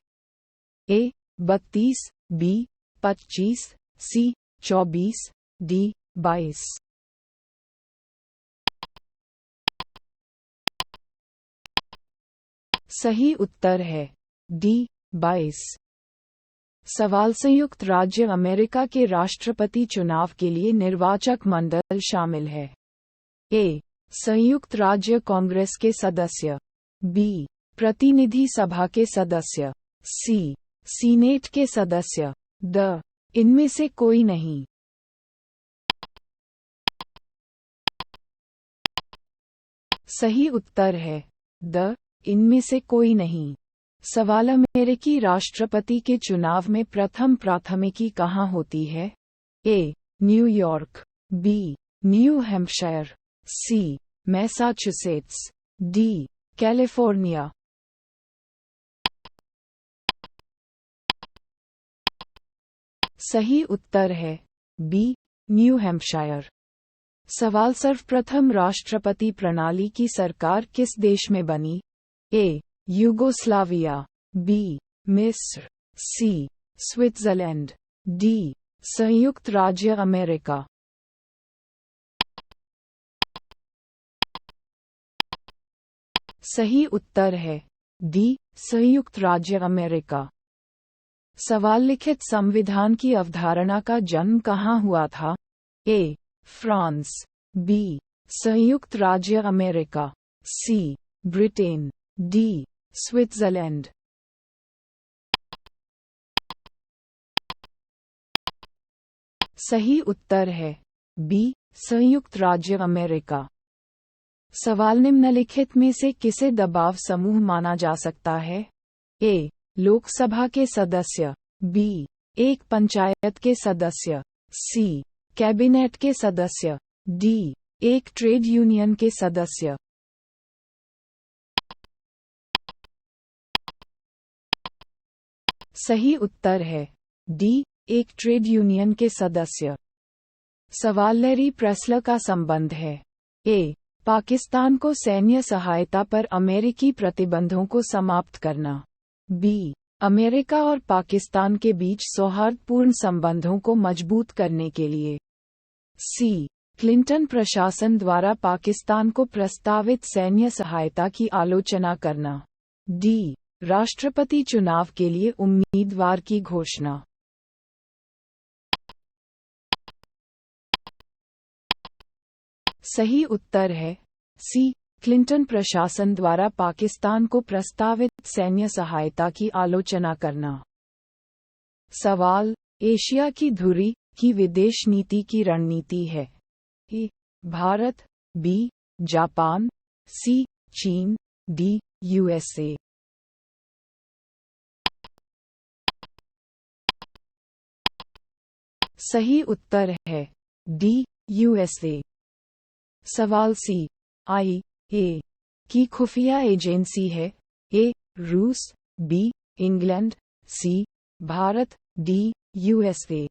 ए. 32, बी. 25, सी. 24, डी. 22। सही उत्तर है डी. 22। सवाल संयुक्त राज्य अमेरिका के राष्ट्रपति चुनाव के लिए निर्वाचक मंडल शामिल है? ए. संयुक्त राज्य कांग्रेस के सदस्य, बी. प्रतिनिधि सभा के सदस्य, सी. सीनेट के सदस्य, द. इनमें से कोई नहीं। सही उत्तर है द. इनमें से कोई नहीं। सवाल अमेरिकी राष्ट्रपति के चुनाव में प्रथम प्राथमिकी कहाँ होती है? A. New York, B. New Hampshire, C. Massachusetts, D. California. सही उत्तर है बी. New Hampshire. सवाल सर्वप्रथम राष्ट्रपति प्रणाली की सरकार किस देश में बनी? ए. Yugoslavia, B. मिस्र, सी स्विट्जरलैंड, डी संयुक्त राज्य अमेरिका। सही उत्तर है डी संयुक्त राज्य अमेरिका। सवाल लिखित संविधान की अवधारणा का जन्म कहाँ हुआ था? ए फ्रांस, बी संयुक्त राज्य अमेरिका, सी ब्रिटेन, डी स्विट्जरलैंड। सही उत्तर है बी संयुक्त राज्य अमेरिका। सवाल निम्नलिखित में से किसे दबाव समूह माना जा सकता है? ए लोकसभा के सदस्य, बी एक पंचायत के सदस्य, सी कैबिनेट के सदस्य, डी एक ट्रेड यूनियन के सदस्य। सही उत्तर है डी एक ट्रेड यूनियन के सदस्य। सवाल लैरी प्रेसलर का संबंध है। ए पाकिस्तान को सैन्य सहायता पर अमेरिकी प्रतिबंधों को समाप्त करना, बी अमेरिका और पाकिस्तान के बीच सौहार्दपूर्ण संबंधों को मजबूत करने के लिए, सी क्लिंटन प्रशासन द्वारा पाकिस्तान को प्रस्तावित सैन्य सहायता की आलोचना करना, डी राष्ट्रपति चुनाव के लिए उम्मीदवार की घोषणा। सही उत्तर है सी क्लिंटन प्रशासन द्वारा पाकिस्तान को प्रस्तावित सैन्य सहायता की आलोचना करना। सवाल एशिया की धुरी की विदेश नीति की रणनीति है? ए भारत, बी जापान, सी चीन, डी यूएसए। सही उत्तर है डी यूएसए। सवाल सी आई ए की खुफिया एजेंसी है? ए रूस, बी इंग्लैंड, सी भारत, डी यूएसए।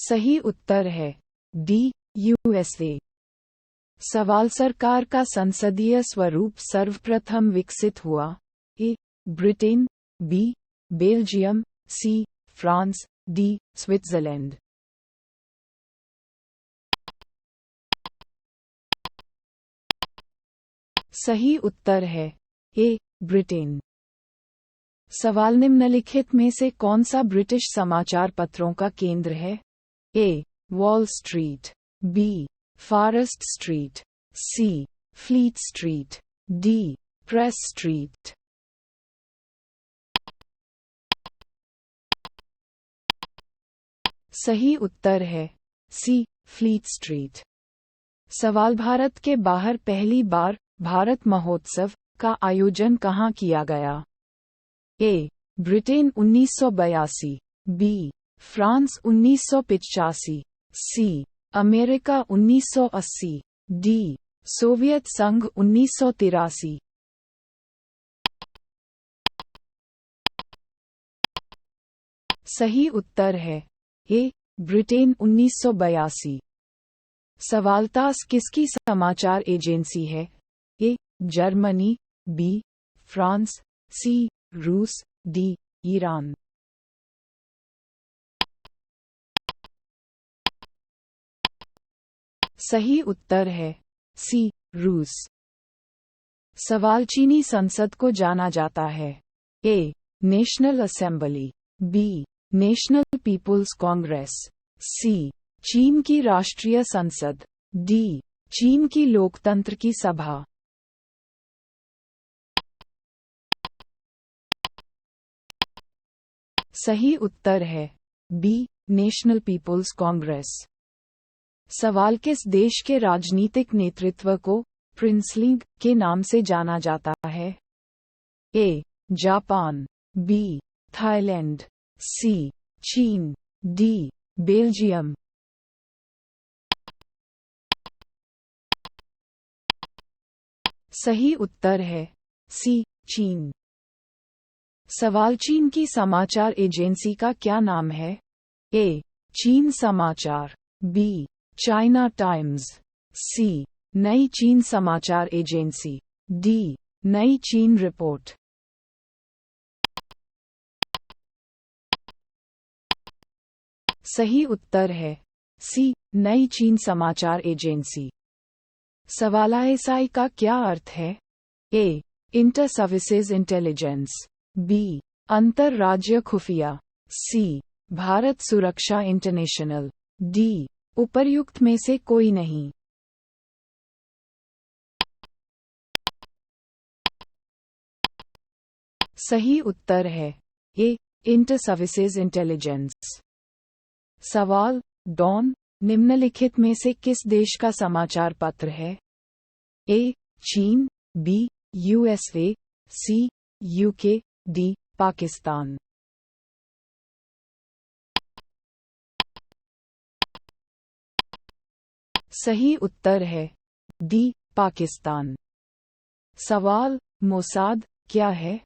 सही उत्तर है डी यूएसए। सवाल सरकार का संसदीय स्वरूप सर्वप्रथम विकसित हुआ? A Britain, B Belgium, C France, D Switzerland. सही उत्तर है ए ब्रिटेन। सवाल निम्नलिखित में से कौन सा ब्रिटिश समाचार पत्रों का केंद्र है? A Wall Street, B Forest Street, C Fleet Street, D Press Street. सही उत्तर है सी फ्लीट स्ट्रीट। सवाल भारत के बाहर पहली बार भारत महोत्सव का आयोजन कहाँ किया गया? A Britain 1982, B France 1985, C America 1980, D Soviet संघ 1983। सही उत्तर है ए ब्रिटेन 1982। सवाल तास किसकी समाचार एजेंसी है? ए जर्मनी, बी फ्रांस, सी रूस, डी ईरान। सही उत्तर है सी रूस। सवाल चीनी संसद को जाना जाता है? A National Assembly, B National People's Congress, C चीन की राष्ट्रीय संसद, डी चीन की लोकतंत्र की सभा। सही उत्तर है बी नेशनल पीपुल्स कांग्रेस। सवाल किस देश के राजनीतिक नेतृत्व को प्रिंसलिंग के नाम से जाना जाता है? ए जापान, बी थाईलैंड, सी चीन, डी बेल्जियम। सही उत्तर है सी चीन। सवाल चीन की समाचार एजेंसी का क्या नाम है? ए चीन समाचार, बी चाइना टाइम्स, सी नई चीन समाचार एजेंसी। डी, नई चीन रिपोर्ट। सही उत्तर है सी, नई चीन समाचार एजेंसी। सवाल आईएसआई का क्या अर्थ है? ए, इंटर सर्विसेज इंटेलिजेंस। बी, अंतरराज्य खुफिया। सी, भारत सुरक्षा इंटरनेशनल। डी, उपर्युक्त में से कोई नहीं। सही उत्तर है ए, इंटर सर्विसेज इंटेलिजेंस। सवाल, डॉन निम्नलिखित में से किस देश का समाचार पत्र है? ए, चीन। B, USA. C, UK. D, Pakistan. सही उत्तर है डी, पाकिस्तान। सवाल, मोसाद क्या है?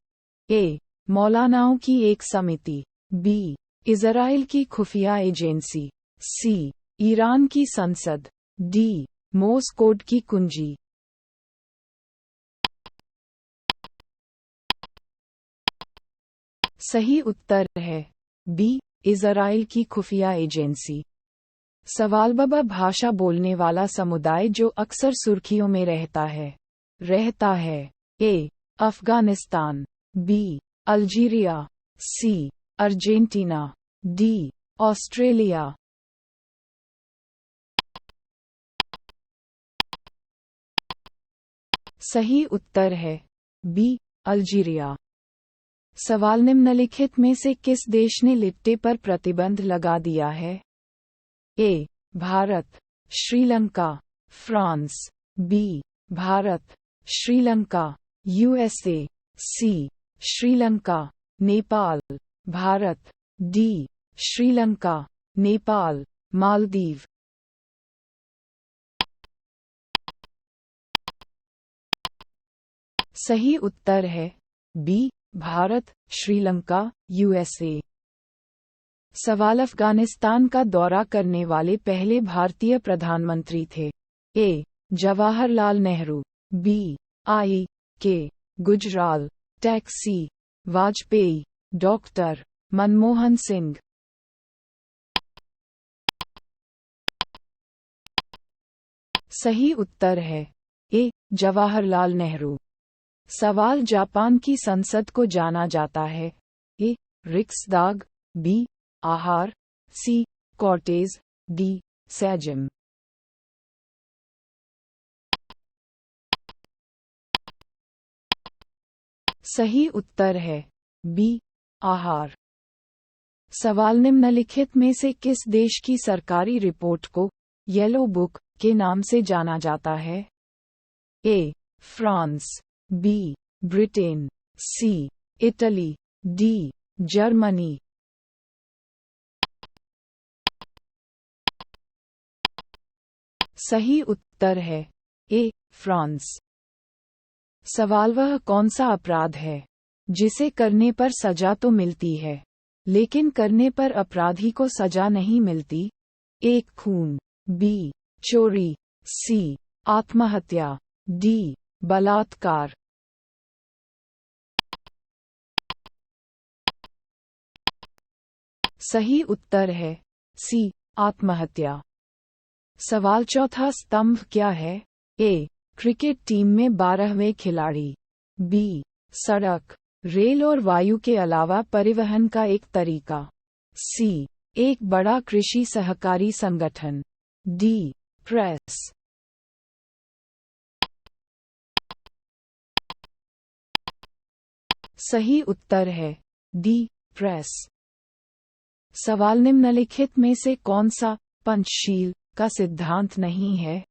ए, मौलानाओं की एक समिति। बी, इजराइल की खुफिया एजेंसी। सी, ईरान की संसद। डी, मोर्स कोड की कुंजी। सही उत्तर है बी, इजराइल की खुफिया एजेंसी। सवाल, बबा भाषा बोलने वाला समुदाय जो अक्सर सुर्खियों में रहता है A, Afghanistan. B, Algeria. C, Argentina. D, Australia. सही उत्तर है बी, अल्जीरिया। सवाल, निम्नलिखित में से किस देश ने लिट्टे पर प्रतिबंध लगा दिया है? A, Bharat. Sri Lanka. France. B, Bharat. Sri Lanka. USA. C, Sri Lanka. Nepal. Bharat. D, Sri Lanka. Nepal. Maldives. सही उत्तर है बी, भारत, श्रीलंका, यूएसए। सवाल, अफगानिस्तान का दौरा करने वाले पहले भारतीय प्रधानमंत्री थे? ए, जवाहरलाल नेहरू। बी, आई के गुजराल। टैक्सी, वाजपेयी। डॉक्टर मनमोहन सिंह। सही उत्तर है ए, जवाहरलाल नेहरू। सवाल, जापान की संसद को जाना जाता है? ए, रिक्सदाग। बी, आहार। सी, कॉर्टेज। डी, सैजिम। सही उत्तर है बी, आहार। सवाल, निम्नलिखित में से किस देश की सरकारी रिपोर्ट को येलो बुक के नाम से जाना जाता है? A, France. B, Britain. C, Italy. D, Germany. सही उत्तर है ए, फ्रांस। सवाल, वह कौन सा अपराध है जिसे करने पर सजा तो मिलती है लेकिन करने पर अपराधी को सजा नहीं मिलती? ए, खून। बी, चोरी। सी, आत्महत्या। डी, बलात्कार। सही उत्तर है सी, आत्महत्या। सवाल, चौथा स्तंभ क्या है? ए, क्रिकेट टीम में 12वें खिलाड़ी। बी, सड़क, रेल और वायु के अलावा परिवहन का एक तरीका। सी, एक बड़ा कृषि सहकारी संगठन। D, press. सही उत्तर है डी, प्रेस। सवाल, निम्नलिखित में से कौन सा पंचशील का सिद्धांत नहीं है?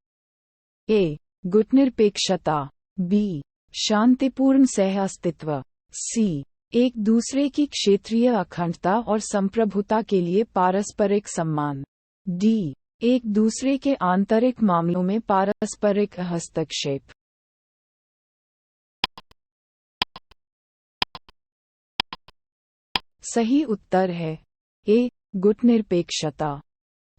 ए, गुटनिरपेक्षता। बी, शांतिपूर्ण सह अस्तित्व। सी, एक दूसरे की क्षेत्रीय अखंडता और संप्रभुता के लिए पारस्परिक सम्मान। डी, एक दूसरे के आंतरिक मामलों में पारस्परिक हस्तक्षेप। सही उत्तर है ए, गुटनिरपेक्षता।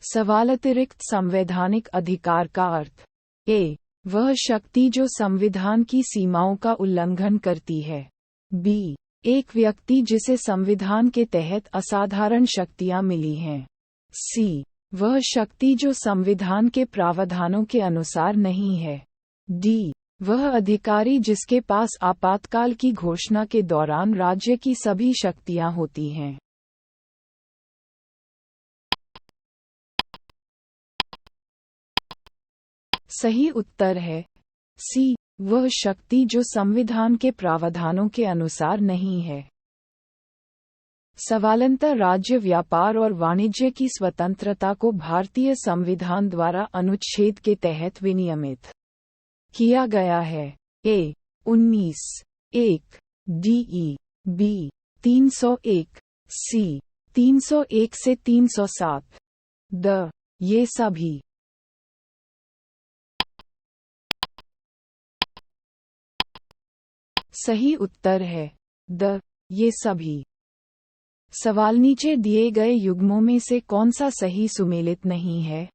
सवाल, अतिरिक्त संवैधानिक अधिकार का अर्थ? ए, वह शक्ति जो संविधान की सीमाओं का उल्लंघन करती है। बी, एक व्यक्ति जिसे संविधान के तहत असाधारण शक्तियां मिली हैं। सी, वह शक्ति जो संविधान के प्रावधानों के अनुसार नहीं है। डी, वह अधिकारी जिसके पास आपातकाल की घोषणा के दौरान राज्य की सभी शक्तियां होती हैं। सही उत्तर है सी, वह शक्ति जो संविधान के प्रावधानों के अनुसार नहीं है। सवालंतर राज्य व्यापार और वाणिज्य की स्वतंत्रता को भारतीय संविधान द्वारा अनुच्छेद के तहत विनियमित किया गया है। ए 19(1) डी, बी 301, सी 301 से 307, द ये सभी। सही उत्तर है द ये सभी। सवाल नीचे दिए गए युग्मों में से कौन सा सही सुमेलित नहीं है?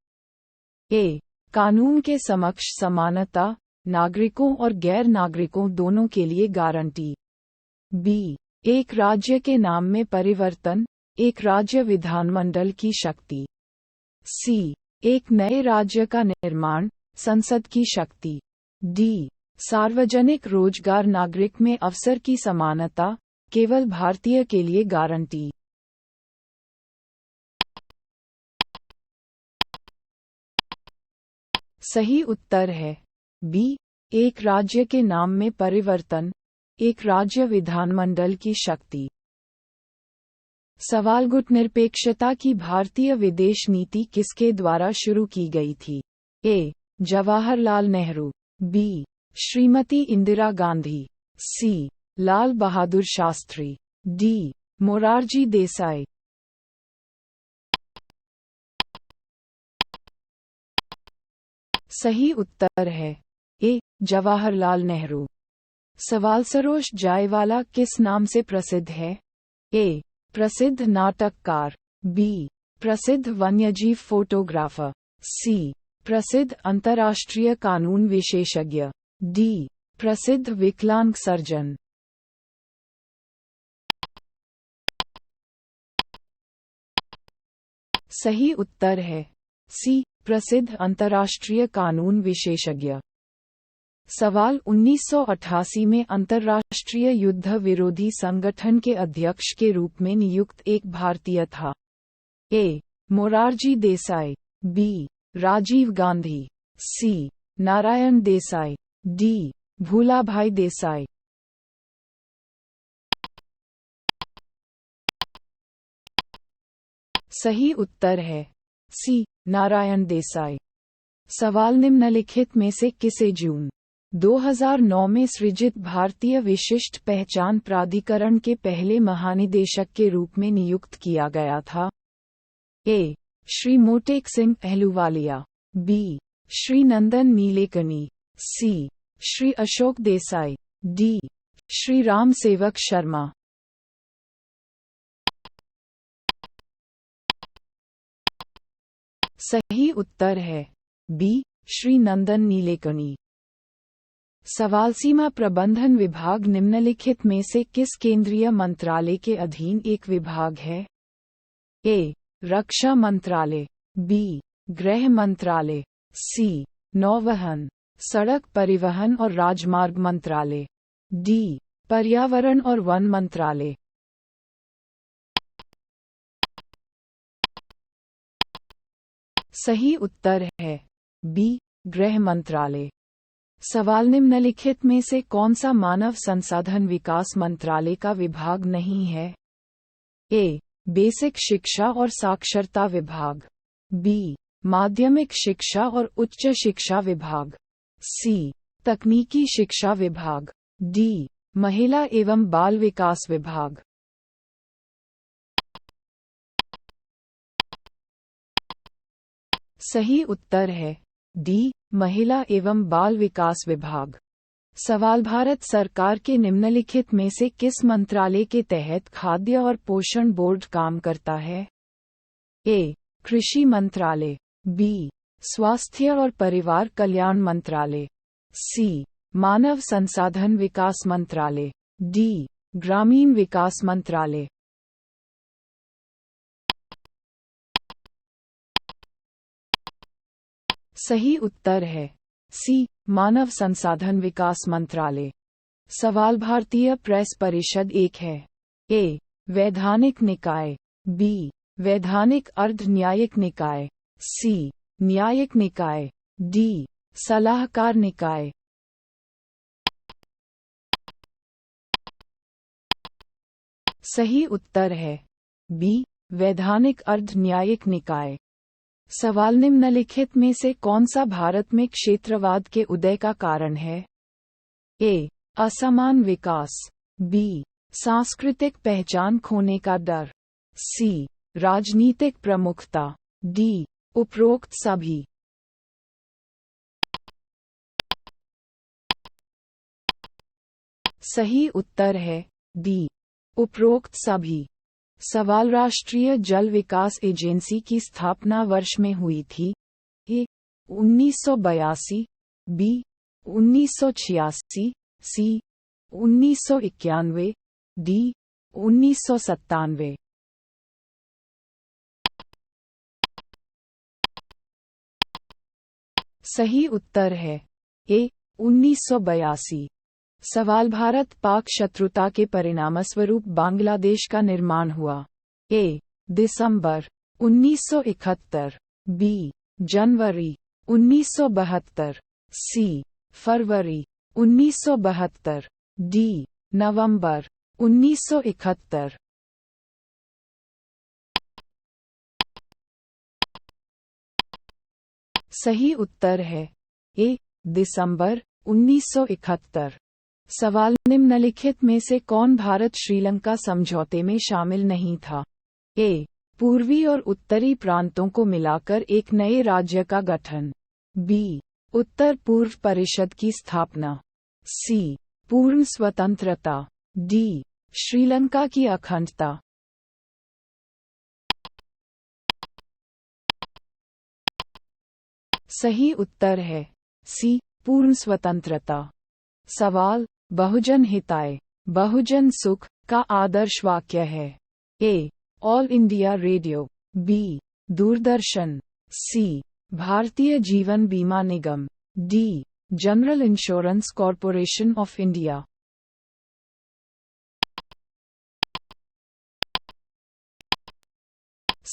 ए, कानून के समक्ष समानता, नागरिकों और गैर नागरिकों दोनों के लिए गारंटी। बी, एक राज्य के नाम में परिवर्तन, एक राज्य विधानमंडल की शक्ति। सी, एक नए राज्य का निर्माण, संसद की शक्ति। डी, सार्वजनिक रोजगार, नागरिक में अवसर की समानता, केवल भारतीय के लिए गारंटी। सही उत्तर है बी, एक राज्य के नाम में परिवर्तन, एक राज्य विधानमंडल की शक्ति। सवाल गुटनिरपेक्षता की भारतीय विदेश नीति किसके द्वारा शुरू की गई थी? ए, जवाहरलाल नेहरू। बी, श्रीमती इंदिरा गांधी। सी, लाल बहादुर शास्त्री। डी, मोरारजी देसाई। सही उत्तर है ए, जवाहरलाल नेहरू। सवाल सरोज जायवाला किस नाम से प्रसिद्ध है? ए, प्रसिद्ध नाटककार। बी, प्रसिद्ध वन्यजीव फोटोग्राफर। सी, प्रसिद्ध अंतर्राष्ट्रीय कानून विशेषज्ञ। डी, प्रसिद्ध विकलांग सर्जन। सही उत्तर है सी, प्रसिद्ध अंतर्राष्ट्रीय कानून विशेषज्ञ। सवाल 1988 में अंतर्राष्ट्रीय युद्ध विरोधी संगठन के अध्यक्ष के रूप में नियुक्त एक भारतीय था। ए, मोरारजी देसाई। बी, राजीव गांधी। सी, नारायण देसाई। डी, भूलाभाई देसाई। सही उत्तर है सी, नारायण देसाई। सवाल निम्नलिखित में से किसे जून 2009 में सृजित भारतीय विशिष्ट पहचान प्राधिकरण के पहले महानिदेशक के रूप में नियुक्त किया गया था? ए, श्री मोटेक सिंह अहलूवालिया। बी, श्री नंदन नीलेकनी। सी, श्री अशोक देसाई। डी, श्री राम सेवक शर्मा। सही उत्तर है बी, श्री नंदन नीलेकनी। सवाल सीमा प्रबंधन विभाग निम्नलिखित में से किस केंद्रीय मंत्रालय के अधीन एक विभाग है? ए, रक्षा मंत्रालय। बी, गृह मंत्रालय। सी, नौवहन, सड़क परिवहन और राजमार्ग मंत्रालय। डी, पर्यावरण और वन मंत्रालय। सही उत्तर है बी, गृह मंत्रालय। सवाल निम्नलिखित में से कौन सा मानव संसाधन विकास मंत्रालय का विभाग नहीं है? ए, बेसिक शिक्षा और साक्षरता विभाग। बी, माध्यमिक शिक्षा और उच्च शिक्षा विभाग। सी, तकनीकी शिक्षा विभाग। डी, महिला एवं बाल विकास विभाग। सही उत्तर है डी, महिला एवं बाल विकास विभाग। सवाल भारत सरकार के निम्नलिखित में से किस मंत्रालय के तहत खाद्य और पोषण बोर्ड काम करता है? ए, कृषि मंत्रालय। बी, स्वास्थ्य और परिवार कल्याण मंत्रालय। सी मानव संसाधन विकास मंत्रालय, डी ग्रामीण विकास मंत्रालय। सही उत्तर है सी मानव संसाधन विकास मंत्रालय। सवाल भारतीय प्रेस परिषद एक है। ए वैधानिक निकाय, बी वैधानिक अर्ध न्यायिक निकाय, सी न्यायिक निकाय, डी सलाहकार निकाय। सही उत्तर है बी वैधानिक अर्ध न्यायिक निकाय। सवाल निम्नलिखित में से कौन सा भारत में क्षेत्रवाद के उदय का कारण है? ए असमान विकास, बी सांस्कृतिक पहचान खोने का डर, सी राजनीतिक प्रमुखता, डी उपरोक्त सभी। सही उत्तर है डी उपरोक्त सभी। सवाल राष्ट्रीय जल विकास एजेंसी की स्थापना वर्ष में हुई थी? ए 1982, बी 1986, सी 1991, डी 1997। सही उत्तर है ए 1982। सवाल भारत पाक शत्रुता के परिणामस्वरूप बांग्लादेश का निर्माण हुआ? ए दिसंबर 1971, बी जनवरी 1972, सी फरवरी 1972, डी नवंबर 1971। सही उत्तर है ए दिसंबर 1971। सवाल निम्नलिखित में से कौन भारत श्रीलंका समझौते में शामिल नहीं था? ए पूर्वी और उत्तरी प्रांतों को मिलाकर एक नए राज्य का गठन, बी उत्तर पूर्व परिषद की स्थापना, सी पूर्ण स्वतंत्रता, डी श्रीलंका की अखंडता। सही उत्तर है सी पूर्ण स्वतंत्रता। सवाल बहुजन हिताय बहुजन सुख का आदर्श वाक्य है? A All India Radio, B Doordarshan, C Bharatiya Jeevan Bima Nigam, D General Insurance Corporation of India.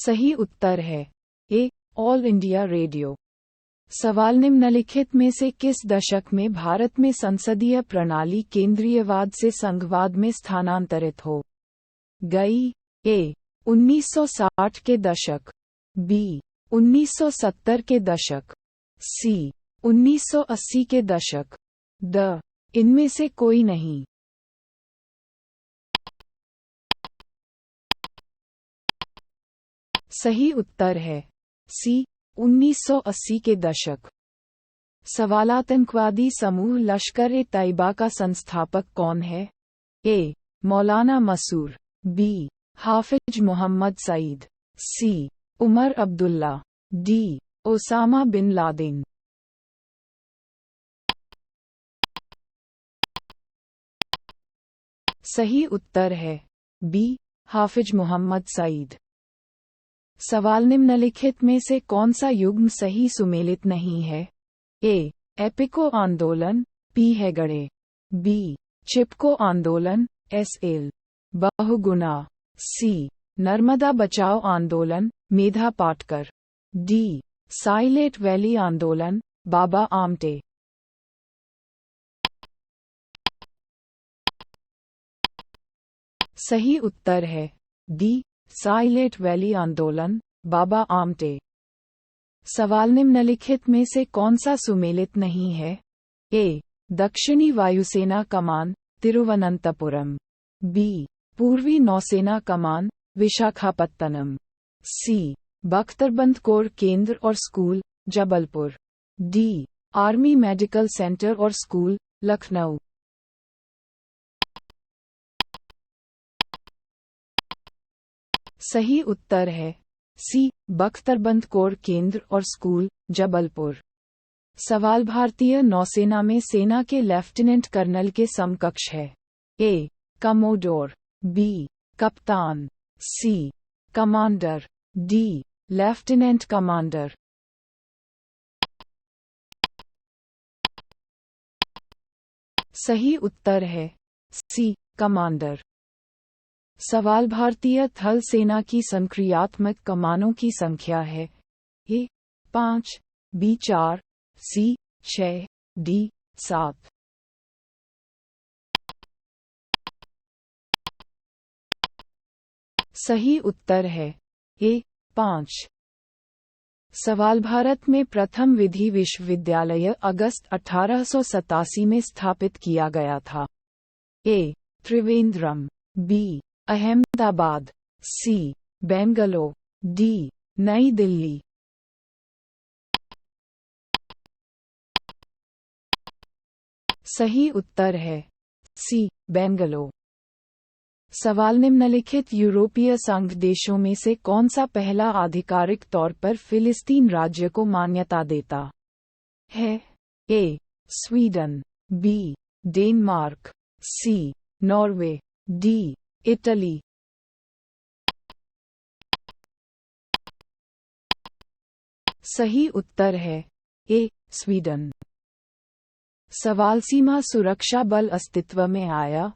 सही उत्तर है ए ऑल इंडिया रेडियो। सवाल निम्नलिखित में से किस दशक में भारत में संसदीय प्रणाली केंद्रीयवाद से संघवाद में स्थानांतरित हो गई? ए 1960 के दशक, बी 1970 के दशक, सी 1980 के दशक, ड इनमें से कोई नहीं। सही उत्तर है सी 1980 के दशक। सवाल आतंकवादी समूह लश्कर-ए-तैयबा का संस्थापक कौन है? A Maulana Masood, B Hafiz Mohammed Saeed, C Omar Abdullah, D Osama bin Laden. सही उत्तर है बी हाफिज मोहम्मद सईद। सवाल निम्नलिखित में से कौन सा युग्म सही सुमेलित नहीं है? ए एपिको आंदोलन, पी हेगड़े, बी चिपको आंदोलन, एस एल बहुगुणा, सी नर्मदा बचाओ आंदोलन, मेधा पाटकर, डी साइलेट वैली आंदोलन, बाबा आमटे। सही उत्तर है डी साइलेट वैली आंदोलन, बाबा आमटे। सवाल निम्नलिखित में से कौन सा सुमेलित नहीं है? ए दक्षिणी वायुसेना कमान, तिरुवनंतपुरम, बी पूर्वी नौसेना कमान, विशाखापत्तनम, सी बख्तरबंद कोर केंद्र और school, Jabalpur, D army medical centre और स्कूल, लखनऊ। सही उत्तर है सी बख्तरबंद कोर केंद्र और स्कूल, जबलपुर। सवाल भारतीय नौसेना में सेना के लेफ्टिनेंट कर्नल के समकक्ष है। ए. Commodore, B. कप्तान, C. Commander, D. Lieutenant commander. सही उत्तर है सी. कमांडर। सवाल भारतीय थल सेना की संक्रियात्मक कमानों की संख्या है। ए. 5, बी. 4, सी. 6, डी. 7। सही उत्तर है ए. 5। सवाल भारत में प्रथम विधि विश्वविद्यालय अगस्त 1887 में स्थापित किया गया था। ए. त्रिवेंद्रम, बी. अहमदाबाद, सी. बेंगलोर, डी. नई दिल्ली। सही उत्तर है सी. बेंगलोर। सवाल निम्नलिखित यूरोपीय संघ देशों में से कौन सा पहला आधिकारिक तौर पर फिलिस्तीन राज्य को मान्यता देता है। A. Sweden, B. Denmark, C. Norway, D. Italy. सही उत्तर है ए. स्वीडन। सवाल सीमा सुरक्षा बल अस्तित्व में आया।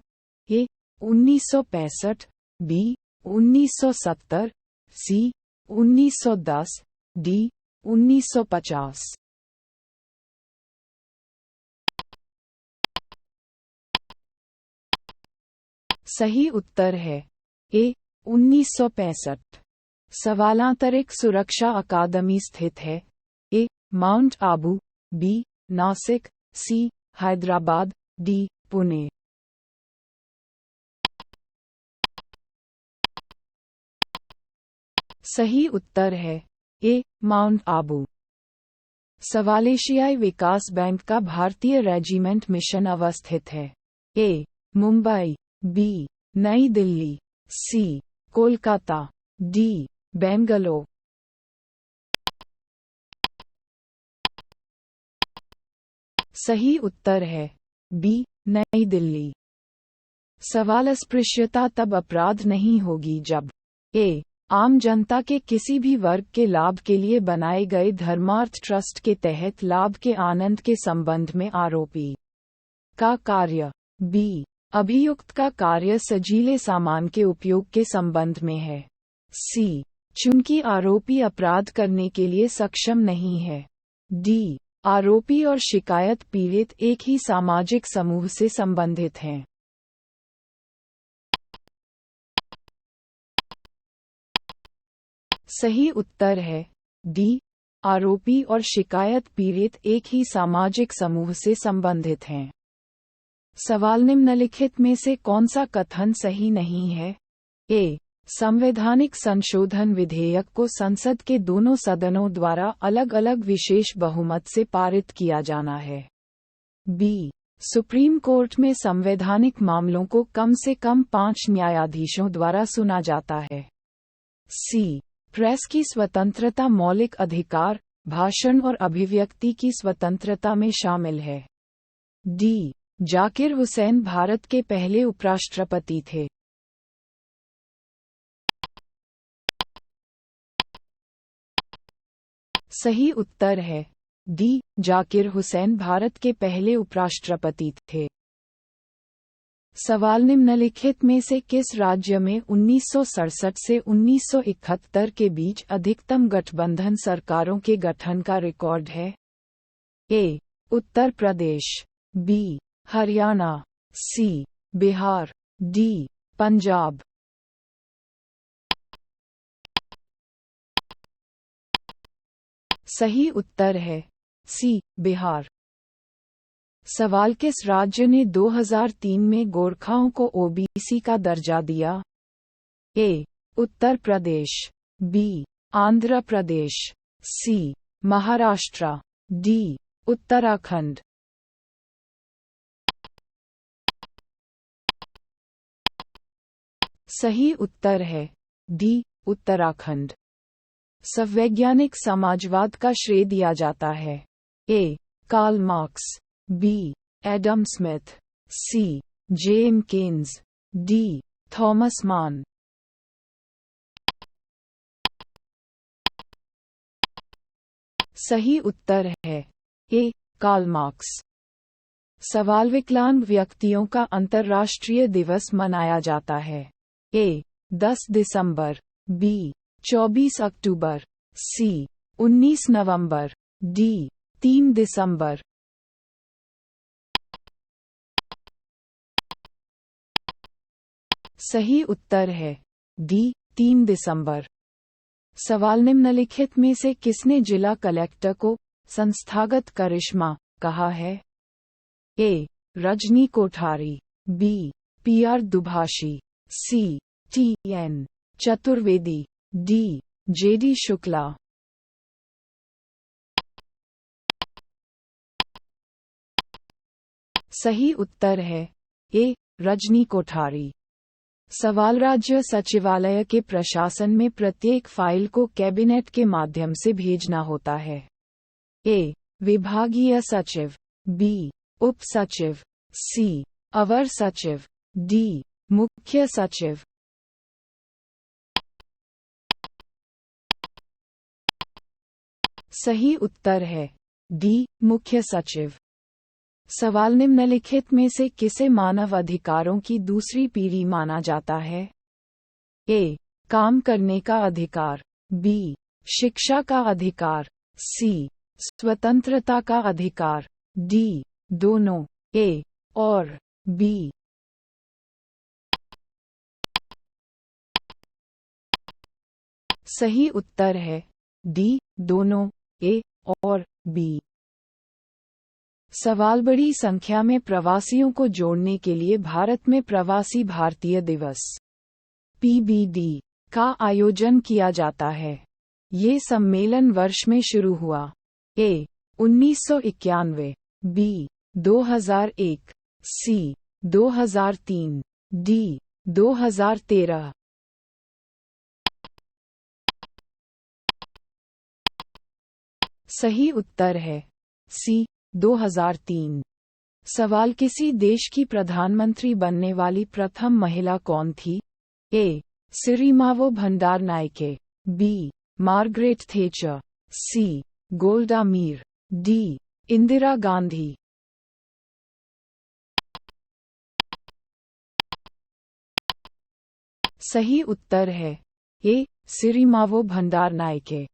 ए. 1965, बी. 1970, सी. 1910, डी. 1950। सही उत्तर है ए. 1965। सवाल आंतरिक सुरक्षा अकादमी स्थित है। A. Mount Abu, B. Nashik, C. Hyderabad, D. Pune. सही उत्तर है ए. माउंट आबू। सवाल एशियाई विकास बैंक का भारतीय रेजिमेंट मिशन अवस्थित है। ए. मुंबई, बी. नई दिल्ली, सी. कोलकाता, डी. बेंगलोर। सही उत्तर है बी. नई दिल्ली। सवाल अस्पृश्यता तब अपराध नहीं होगी जब ए. आम जनता के किसी भी वर्ग के लाभ के लिए बनाए गए धर्मार्थ ट्रस्ट के तहत लाभ के आनंद के संबंध में आरोपी का कार्य, बी. अभियुक्त का कार्य सजीले सामान के उपयोग के संबंध में है, सी. चूंकि आरोपी अपराध करने के लिए सक्षम नहीं है, डी. आरोपी और शिकायत पीड़ित एक ही सामाजिक समूह से संबंधित हैं। सही उत्तर है डी. आरोपी और शिकायत पीड़ित एक ही सामाजिक समूह से संबंधित हैं। सवाल निम्नलिखित में से कौन सा कथन सही नहीं है। ए. संवैधानिक संशोधन विधेयक को संसद के दोनों सदनों द्वारा अलग अलग विशेष बहुमत से पारित किया जाना है। बी. सुप्रीम कोर्ट में संवैधानिक मामलों को कम से कम 5 न्यायाधीशों द्वारा सुना जाता है। सी. प्रेस की स्वतंत्रता मौलिक अधिकार, भाषण और अभिव्यक्ति की स्वतंत्रता में शामिल है। डी. जाकिर हुसैन भारत के पहले उपराष्ट्रपति थे। सही उत्तर है डी. जाकिर हुसैन भारत के पहले उपराष्ट्रपति थे। सवाल निम्नलिखित में से किस राज्य में 1967 से 1971 के बीच अधिकतम गठबंधन सरकारों के गठन का रिकॉर्ड है। ए. उत्तर प्रदेश, बी. हरियाणा, सी. बिहार, डी. पंजाब। सही उत्तर है सी. बिहार। सवाल किस राज्य ने 2003 में गोरखाओं को ओबीसी का दर्जा दिया। ए. उत्तर प्रदेश, बी. आंध्र प्रदेश, सी. महाराष्ट्र, डी. उत्तराखंड। सही उत्तर है डी. उत्तराखंड। संवैज्ञानिक समाजवाद का श्रेय दिया जाता है। A. Karl Marx, B. Adam Smith, C. जेम केन्स, डी. Thomas Mann. सही उत्तर है ए. Karl marks. सवाल विकलांग व्यक्तियों का अंतर्राष्ट्रीय दिवस मनाया जाता है। ए. 10 दिसंबर, बी. 24 अक्टूबर, सी. 19 नवंबर, डी. 3 दिसंबर। सही उत्तर है डी. 3 दिसंबर। सवाल निम्नलिखित में से किसने जिला कलेक्टर को संस्थागत करिश्मा कहा है? A. Rajni Kothari, B. P R. Dubhashi, C. T N. Chaturvedi, D. J D. Shukla. सही उत्तर है ए. रजनी कोठारी। सवाल राज्य सचिवालय के प्रशासन में प्रत्येक फाइल को कैबिनेट के माध्यम से भेजना होता है। ए. विभागीय सचिव, बी. उप सचिव, सी. अवर सचिव, डी. मुख्य सचिव। सही उत्तर है डी. मुख्य सचिव। सवाल निम्नलिखित में से किसे मानव अधिकारों की दूसरी पीढ़ी माना जाता है? ए. काम करने का अधिकार, बी. शिक्षा का अधिकार, सी. स्वतंत्रता का अधिकार, डी. दोनों, ए और बी। सही उत्तर है डी. दोनों, ए और बी। सवाल बड़ी संख्या में प्रवासियों को जोड़ने के लिए भारत में प्रवासी भारतीय दिवस (पीबीडी) का आयोजन किया जाता है। ये सम्मेलन वर्ष में शुरू हुआ। ए. 1991, बी. 2001, सी. 2003, डी. 2013। सही उत्तर है सी. 2003। सवाल किसी देश की प्रधानमंत्री बनने वाली प्रथम महिला कौन थी? ए. Sirimavo Bandaranaike, B. Margaret thatched, सी. गोल्डा मीर, डी. इंदिरा गांधी। सही उत्तर है ए. सिरिमावो भंडारनायके।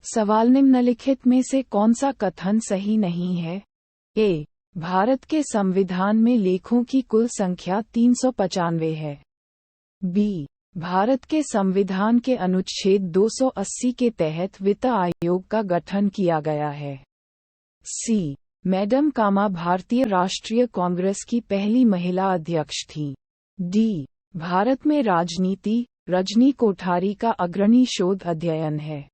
सवाल निम्नलिखित में से कौन सा कथन सही नहीं है? ए. भारत के संविधान में लेखों की कुल संख्या 395 है। बी. भारत के संविधान के अनुच्छेद 280 के तहत वित्त आयोग का गठन किया गया है। सी. मैडम कामा भारतीय राष्ट्रीय कांग्रेस की पहली महिला अध्यक्ष थीं। डी. भारत में राजनीति रजनी कोठारी का अग्रणी शोध अध्ययन है।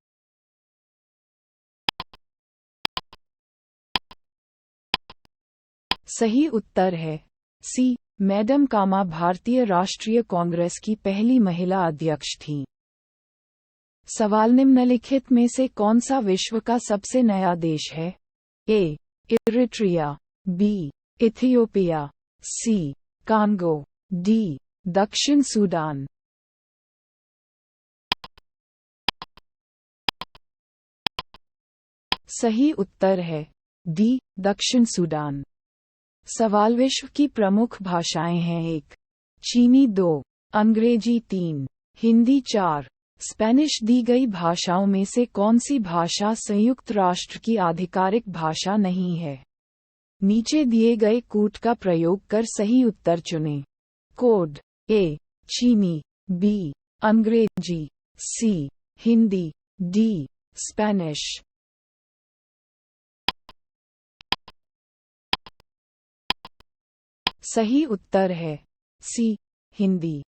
सही उत्तर है सी. मैडम कामा भारतीय राष्ट्रीय कांग्रेस की पहली महिला अध्यक्ष थीं। सवाल निम्नलिखित में से कौन सा विश्व का सबसे नया देश है? A. Eritrea, B. Ethiopia, C. Congo, D. दक्षिण सूडान। सही उत्तर है डी. दक्षिण सूडान। सवाल विश्व की प्रमुख भाषाएं हैं 1. चीनी 2, अंग्रेजी 3, हिंदी 4, स्पेनिश। दी गई भाषाओं में से कौन सी भाषा संयुक्त राष्ट्र की आधिकारिक भाषा नहीं है? नीचे दिए गए कोड का प्रयोग कर सही उत्तर चुनें। कोड: ए. चीनी, बी. अंग्रेजी, सी. हिंदी, डी. स्पेनिश। सही उत्तर है सी. हिंदी।